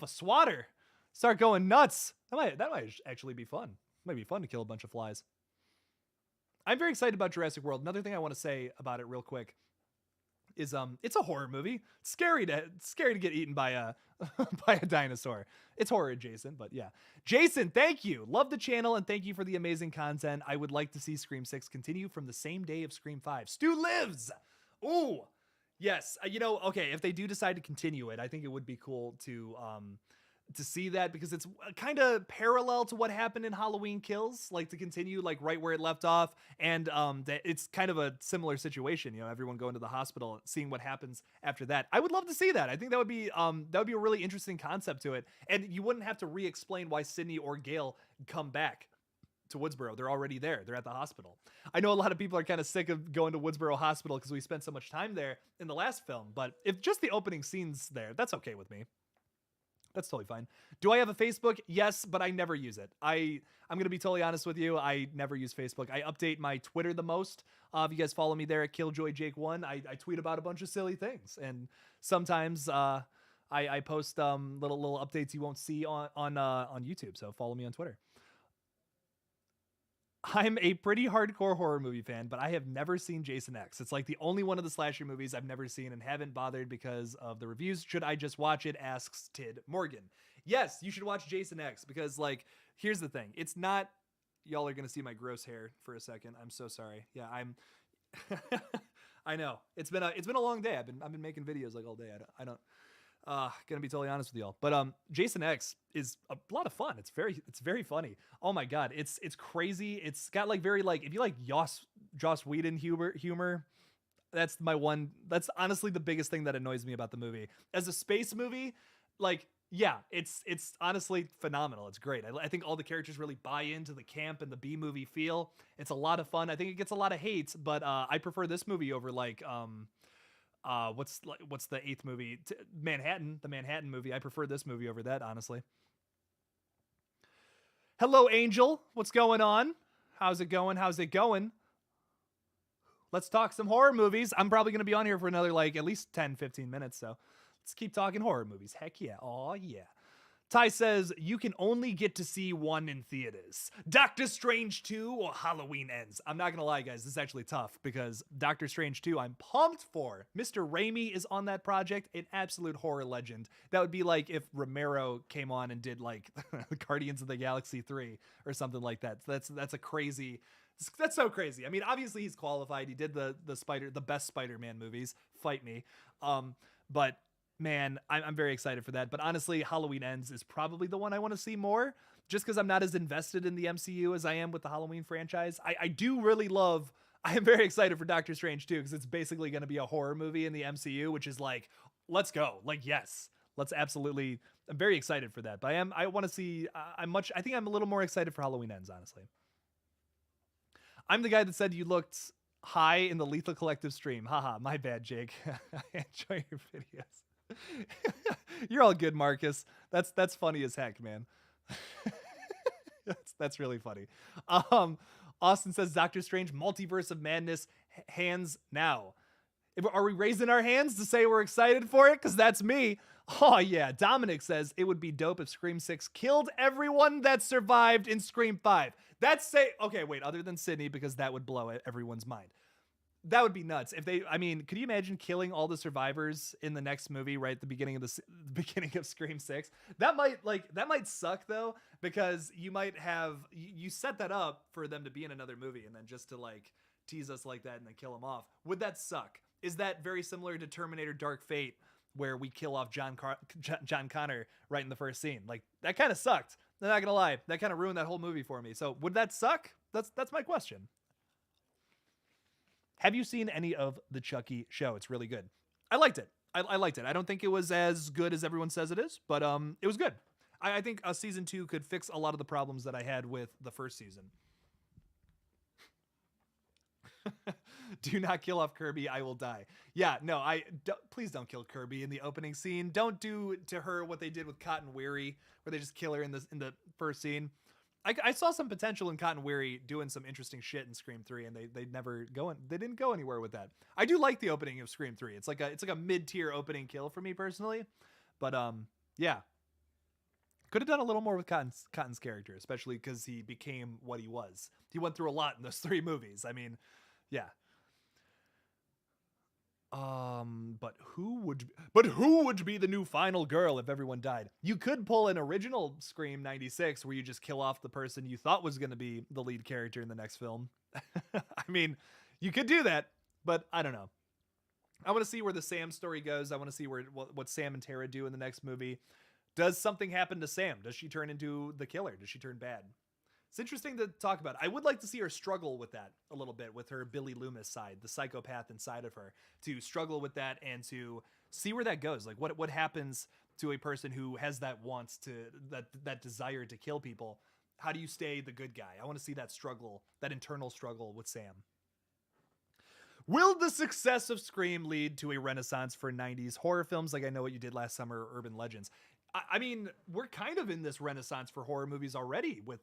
swatter. Start going nuts. That might actually be fun. It might be fun to kill a bunch of flies. I'm very excited about Jurassic World. Another thing I want to say about it real quick is it's a horror movie. It's scary to get eaten by a by a dinosaur. It's horror adjacent, but yeah. Jason, thank you. Love the channel and thank you for the amazing content. I would like to see Scream 6 continue from the same day of Scream 5. Stu lives. Ooh. Yes. Okay, if they do decide to continue it, I think it would be cool to see that, because it's kind of parallel to what happened in Halloween Kills, like to continue like right where it left off. And that it's kind of a similar situation, everyone going to the hospital, seeing what happens after that. I would love to see that. I think that would be a really interesting concept to it. And you wouldn't have to re-explain why Sydney or Gail come back to Woodsboro. They're already there. They're at the hospital. I know a lot of people are kind of sick of going to Woodsboro Hospital because we spent so much time there in the last film, but if just the opening scenes there, that's okay with me. That's totally fine. Do I have a Facebook? Yes, but I never use it. I'm going to be totally honest with you. I never use Facebook. I update my Twitter the most. If you guys follow me there at KillJoyJake1, I tweet about a bunch of silly things. And sometimes I post little updates you won't see on YouTube. So follow me on Twitter. I'm a pretty hardcore horror movie fan, but I have never seen Jason X. It's like the only one of the slasher movies I've never seen and haven't bothered because of the reviews. Should I just watch it? Asks Tid Morgan. Yes, you should watch Jason X because, like, here's the thing. It's not. Y'all are gonna see my gross hair for a second. I'm so sorry. Yeah, I'm. I know it's been a long day. I've been making videos like all day. I don't. Gonna be totally honest with y'all, but Jason X is a lot of fun. It's very funny. Oh my god, it's crazy. It's got like very like if you like Joss Whedon humor. That's my one. That's honestly the biggest thing that annoys me about the movie. As a space movie, like yeah, it's honestly phenomenal. It's great. I think all the characters really buy into the camp and the B movie feel. It's a lot of fun. I think it gets a lot of hate, but I prefer this movie over like what's the eighth movie? Manhattan, the Manhattan movie. I prefer this movie over that, honestly. Hello, Angel. What's going on? How's it going? Let's talk some horror movies. I'm probably going to be on here for another like at least 10, 15 minutes. So let's keep talking horror movies. Heck yeah. Oh yeah. Ty says, you can only get to see one in theaters. Doctor Strange 2 or Halloween Ends. I'm not going to lie, guys. This is actually tough because Doctor Strange 2, I'm pumped for. Mr. Raimi is on that project, an absolute horror legend. That would be like if Romero came on and did like Guardians of the Galaxy 3 or something like that. So that's a crazy... That's so crazy. I mean, obviously he's qualified. He did the best Spider-Man movies. Fight me. But... man, I'm very excited for that. But honestly, Halloween Ends is probably the one I want to see more, just because I'm not as invested in the MCU as I am with the Halloween franchise. I do really love, I am very excited for Doctor Strange 2, because it's basically going to be a horror movie in the MCU, which is like, let's go. Like, yes, let's absolutely, I'm very excited for that. But I want to see, I think I'm a little more excited for Halloween Ends, honestly. I'm the guy that said you looked high in the Lethal Collective stream. Haha, my bad, Jake. I enjoy your videos. You're all good, Marcus. That's funny as heck, man. that's really funny. Austin says Doctor Strange Multiverse of Madness hands now. Are we raising our hands to say we're excited for it? Because that's me. Oh yeah. Dominic says it would be dope if Scream 6 killed everyone that survived in Scream 5. Okay, wait, other than Sydney, because that would blow everyone's mind. That would be nuts if they. I mean, could you imagine killing all the survivors in the next movie right at the beginning of the beginning of Scream 6? That might suck though, because you might have you set that up for them to be in another movie and then just to like tease us like that and then kill them off. Would that suck? Is that very similar to Terminator Dark Fate, where we kill off John Connor right in the first scene? Like that kind of sucked. I'm not gonna lie, that kind of ruined that whole movie for me. So would that suck? That's my question. Have you seen any of the Chucky show? It's really good. I liked it. I liked it. I don't think it was as good as everyone says it is, but it was good. I think a season 2 could fix a lot of the problems that I had with the first season. Do not kill off Kirby. I will die. Yeah, no, please don't kill Kirby in the opening scene. Don't do to her what they did with Cotton Weary, where they just kill her in the first scene. I saw some potential in Cotton Weary doing some interesting shit in Scream 3, and they didn't go anywhere with that. I do like the opening of Scream 3. It's like a mid-tier opening kill for me personally, but yeah, could have done a little more with Cotton's character, especially because he became what he was. He went through a lot in those 3 movies. I mean, yeah. But who would be the new final girl if everyone died? You could pull an original Scream 96 where you just kill off the person you thought was going to be the lead character in the next film. I mean, you could do that, but I don't know. I want to see where the Sam story goes. I want to see what Sam and Tara do in the next movie. Does something happen to Sam? Does she turn into the killer? Does she turn bad? It's interesting to talk about. I would like to see her struggle with that a little bit, with her Billy Loomis side, the psychopath inside of her, to struggle with that and to see where that goes. Like what happens to a person who has that that desire to kill people? How do you stay the good guy? I want to see that struggle, that internal struggle with Sam. Will the success of Scream lead to a renaissance for 90s horror films like I Know What You Did Last Summer or Urban Legends? I mean, we're kind of in this renaissance for horror movies already with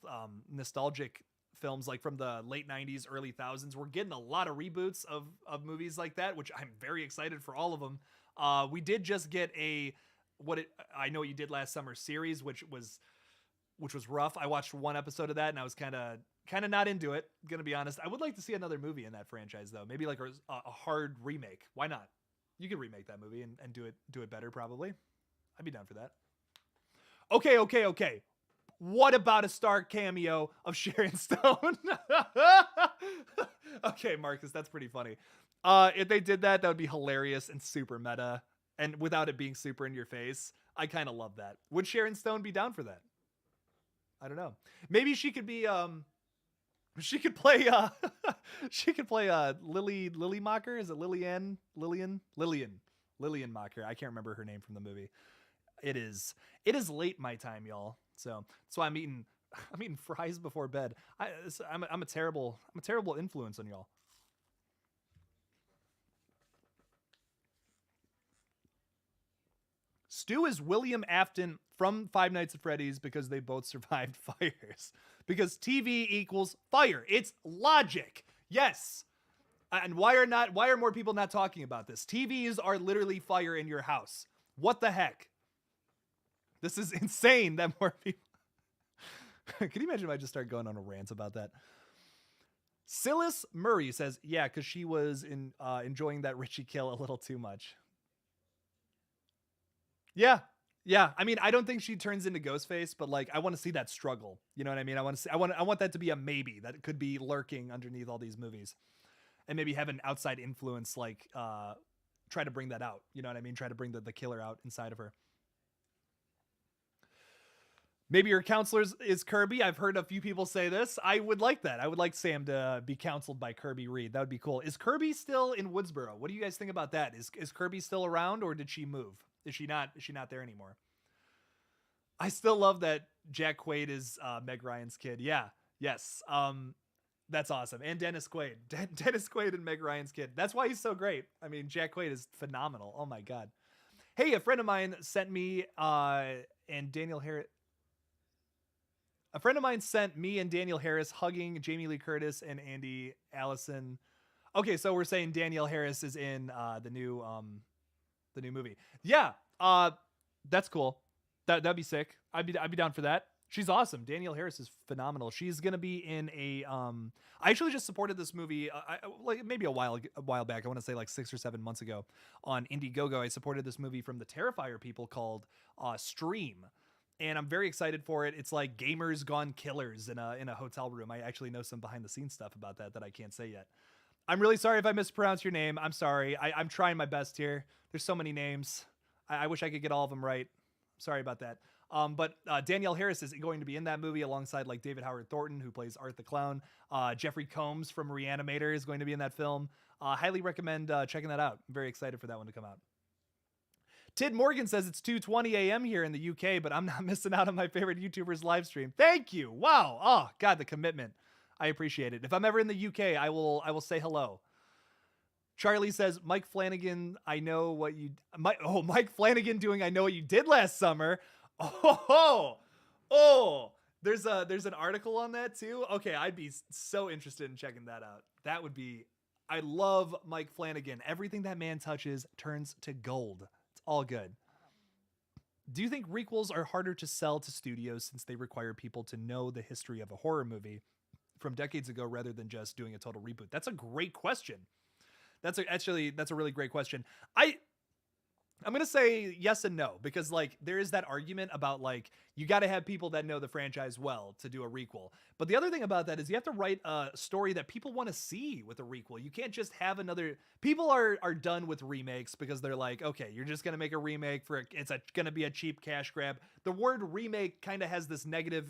nostalgic films like from the late 90s, early 2000s. We're getting a lot of reboots of movies like that, which I'm very excited for all of them. We did just get I Know What You Did Last Summer series, which was which was rough. I watched one episode of that and I was kind of not into it, gonna be honest. I would like to see another movie in that franchise though. Maybe like a hard remake. Why not? You could remake that movie and do it better probably. I'd be down for that. Okay. What about a star cameo of Sharon Stone? Okay, Marcus, that's pretty funny. If they did that, that would be hilarious and super meta, and without it being super in your face. I kind of love that. Would Sharon Stone be down for that? I don't know. Maybe she could be she could play Lily Mocker. Is it Lillian Mocker? I can't remember her name from the movie. It is late my time, y'all. So that's why I'm eating fries before bed. I'm a terrible influence on y'all. Stu is William Afton from Five Nights at Freddy's because they both survived fires. Because TV equals fire. It's logic. Yes. And why are more people not talking about this? TVs are literally fire in your house. What the heck? This is insane that more people... Can you imagine if I just start going on a rant about that? Silas Murray says, yeah, because she was enjoying that Richie kill a little too much. Yeah. I mean, I don't think she turns into Ghostface, but like, I want to see that struggle. You know what I mean? I want that to be a maybe that could be lurking underneath all these movies, and maybe have an outside influence, like try to bring that out. You know what I mean? Try to bring the killer out inside of her. Maybe your counselor is Kirby. I've heard a few people say this. I would like that. I would like Sam to be counseled by Kirby Reed. That would be cool. Is Kirby still in Woodsboro? What do you guys think about that? Is Kirby still around, or did she move? Is she not there anymore? I still love that Jack Quaid is Meg Ryan's kid. Yeah. Yes. That's awesome. And Dennis Quaid. Dennis Quaid and Meg Ryan's kid. That's why he's so great. I mean, Jack Quaid is phenomenal. Oh my God. Hey, a friend of mine sent me and Daniel Harris. A friend of mine sent me and Daniel Harris hugging Jamie Lee Curtis and Andy Allison. Okay, so we're saying Danielle Harris is in the new movie. Yeah, that's cool. That'd be sick. I'd be down for that. She's awesome. Danielle Harris is phenomenal. She's gonna be in a. I actually just supported this movie like maybe a while back. I want to say like 6 or 7 months ago on Indiegogo. I supported this movie from the Terrifier people called Stream. And I'm very excited for it. It's like gamers gone killers in a hotel room. I actually know some behind the scenes stuff about that I can't say yet. I'm really sorry if I mispronounce your name. I'm sorry. I'm trying my best here. There's so many names. I wish I could get all of them right. Sorry about that. But Danielle Harris is going to be in that movie alongside like David Howard Thornton, who plays Art the Clown. Jeffrey Combs from Reanimator is going to be in that film. Highly recommend checking that out. I'm very excited for that one to come out. Tid Morgan says it's 2:20 a.m. here in the UK, but I'm not missing out on my favorite YouTuber's live stream. Thank you. Wow. Oh, God, the commitment. I appreciate it. If I'm ever in the UK, I will say hello. Charlie says, Mike Flanagan, Mike Flanagan doing I Know What You Did Last Summer. There's an article on that too. Okay, I'd be so interested in checking that out. That would be, I love Mike Flanagan. Everything that man touches turns to gold. All good. Do you think requels are harder to sell to studios since they require people to know the history of a horror movie from decades ago rather than just doing a total reboot? That's a great question. That's a really great question. I'm going to say yes and no, because like there is that argument about like, you got to have people that know the franchise well to do a requel. But the other thing about that is you have to write a story that people want to see with a requel. You can't just have another, people are done with remakes because they're like, okay, you're just going to make a remake it's going to be a cheap cash grab. The word remake kind of has this negative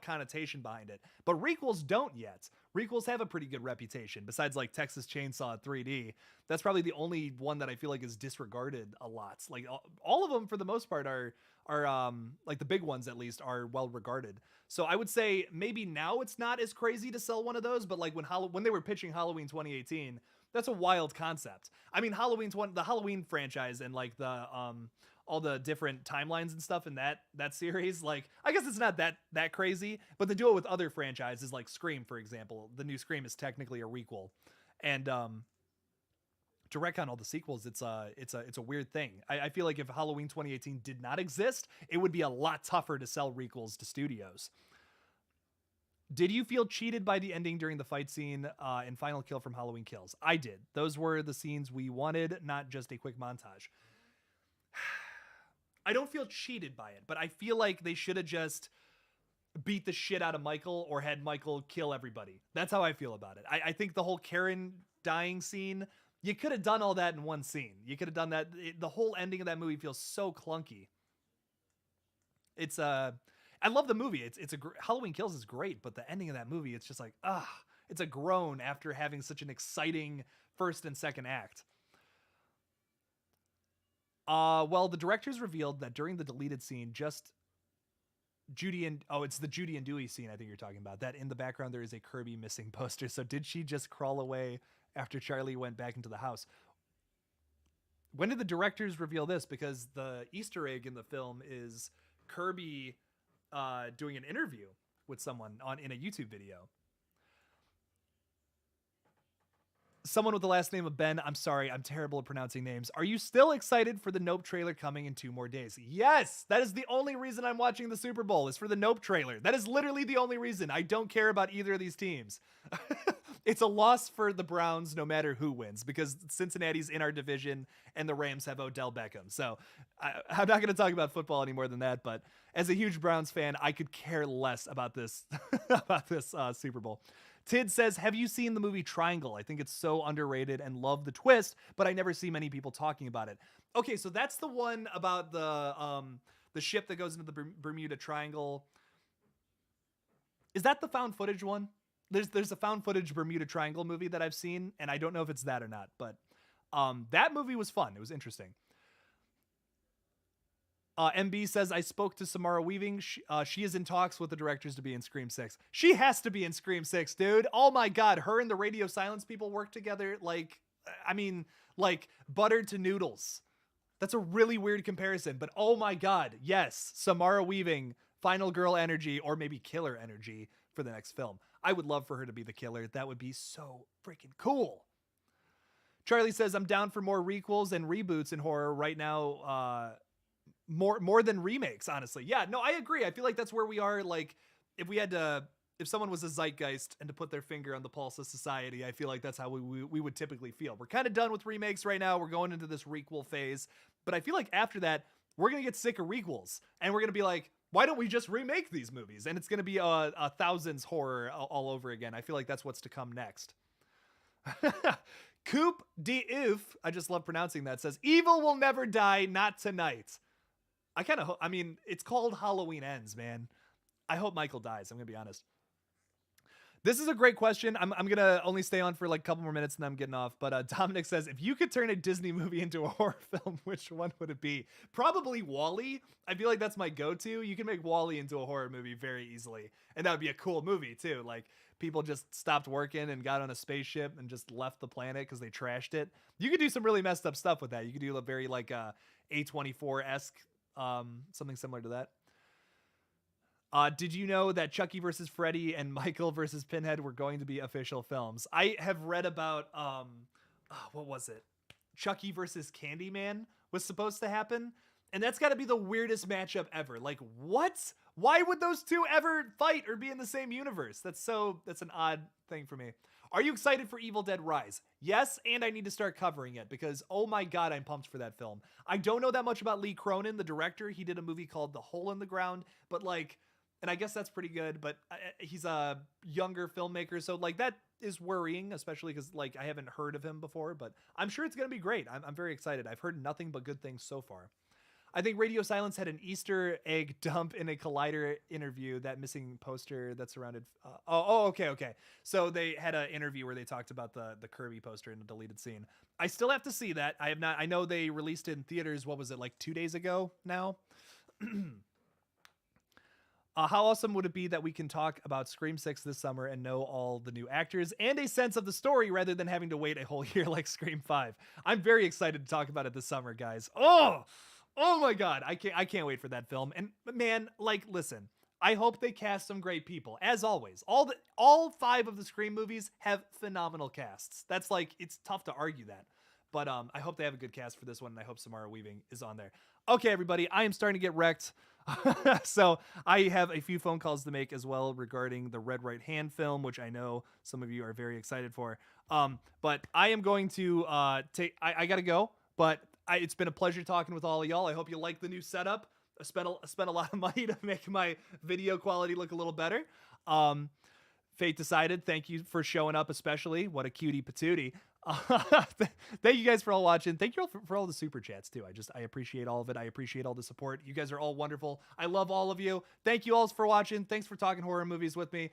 connotation behind it, but requels don't yet. Requels have a pretty good reputation besides like Texas Chainsaw 3D. That's probably the only one that I feel like is disregarded a lot. Like all of them for the most part are like the big ones at least are well regarded. So I would say maybe now it's not as crazy to sell one of those, but like when they were pitching Halloween 2018, that's a wild concept. I mean, the Halloween franchise and like the all the different timelines and stuff in that series, like I guess it's not that crazy, but to do it with other franchises like Scream, for example, the new Scream is technically a requel. And to retcon all the sequels, it's a weird thing. I feel like if Halloween 2018 did not exist, it would be a lot tougher to sell requels to studios. Did you feel cheated by the ending during the fight scene in Final Kill from Halloween Kills? I did. Those were the scenes we wanted, not just a quick montage. I don't feel cheated by it, but I feel like they should have just beat the shit out of Michael or had Michael kill everybody. That's how I feel about it. I think the whole Karen dying scene, you could have done all that in one scene. You could have done that. The whole ending of that movie feels so clunky. I love the movie. Halloween Kills is great, but the ending of that movie, it's just like, it's a groan after having such an exciting first and second act. Well, the directors revealed that during the deleted scene, just Judy and it's the Judy and Dewey scene I think you're talking about, that in the background there is a Kirby missing poster. So did she just crawl away after Charlie went back into the house? When did the directors reveal this? Because the Easter egg in the film is Kirby doing an interview with someone in a YouTube video. Someone with the last name of Ben, I'm sorry, I'm terrible at pronouncing names. Are you still excited for the Nope trailer coming in 2 more days? Yes, that is the only reason I'm watching the Super Bowl, is for the Nope trailer. That is literally the only reason. I don't care about either of these teams. It's a loss for the Browns no matter who wins, because Cincinnati's in our division and the Rams have Odell Beckham. So I'm not going to talk about football any more than that, but as a huge Browns fan, I could care less about this Super Bowl. Tid says, have you seen the movie Triangle? I think it's so underrated and love the twist, but I never see many people talking about it. Okay, so that's the one about the ship that goes into the Bermuda Triangle. Is that the found footage one? There's a found footage Bermuda Triangle movie that I've seen, and I don't know if it's that or not, but that movie was fun. It was interesting. MB says, I spoke to Samara Weaving. She is in talks with the directors to be in Scream 6. She has to be in Scream 6, dude. Oh my God. Her and the Radio Silence people work together like butter to noodles. That's a really weird comparison, but oh my God. Yes. Samara Weaving, final girl energy, or maybe killer energy for the next film. I would love for her to be the killer. That would be so freaking cool. Charlie says, I'm down for more requels and reboots in horror right now. More than remakes, honestly. Yeah, no, I agree. I feel like that's where we are. Like, if someone was a zeitgeist and to put their finger on the pulse of society, I feel like that's how we would typically feel. We're kind of done with remakes right now. We're going into this requel phase. But I feel like after that, we're going to get sick of requels. And we're going to be like, why don't we just remake these movies? And it's going to be a thousands horror all over again. I feel like that's what's to come next. Coop D'Oof, I just love pronouncing that, says, evil will never die, not tonight. I mean, it's called Halloween Ends, man. I hope Michael dies. I'm going to be honest. This is a great question. I'm going to only stay on for like a couple more minutes and then I'm getting off. But Dominic says, if you could turn a Disney movie into a horror film, which one would it be? Probably WALL-E. I feel like that's my go-to. You can make WALL-E into a horror movie very easily. And that would be a cool movie too. Like, people just stopped working and got on a spaceship and just left the planet because they trashed it. You could do some really messed up stuff with that. You could do a very like A24-esque something similar to that. Did you know that Chucky versus Freddy and Michael versus Pinhead were going to be official films? I have read about, what was it? Chucky versus Candyman was supposed to happen. And that's got to be the weirdest matchup ever. Like, what? Why would those two ever fight or be in the same universe? That's an odd thing for me. Are you excited for Evil Dead Rise? Yes, and I need to start covering it because, oh my God, I'm pumped for that film. I don't know that much about Lee Cronin, the director. He did a movie called The Hole in the Ground, but like, and I guess that's pretty good, but he's a younger filmmaker, so like that is worrying, especially because like I haven't heard of him before, but I'm sure it's going to be great. I'm very excited. I've heard nothing but good things so far. I think Radio Silence had an Easter egg dump in a Collider interview, that missing poster that surrounded... okay. So they had an interview where they talked about the Kirby poster in a deleted scene. I still have to see that. I have not. I know they released it in theaters, what was it, like 2 days ago now? How awesome would it be that we can talk about Scream 6 this summer and know all the new actors and a sense of the story rather than having to wait a whole year like Scream 5? I'm very excited to talk about it this summer, guys. Oh my God, I can't wait for that film. And man, like, listen, I hope they cast some great people. As always, all 5 of the Scream movies have phenomenal casts. That's like, it's tough to argue that. But I hope they have a good cast for this one, and I hope Samara Weaving is on there. Okay, everybody, I am starting to get wrecked. So I have a few phone calls to make as well regarding the Red Right Hand film, which I know some of you are very excited for. But I am going to I got to go. But it's been a pleasure talking with all of y'all. I hope you like the new setup. I spent a lot of money to make my video quality look a little better. Fate Decided, thank you for showing up, especially. What a cutie patootie. Thank you guys for all watching. Thank you all for all the super chats too. I appreciate all of it. I appreciate all the support. You guys are all wonderful. I love all of you. Thank you all for watching. Thanks for talking horror movies with me.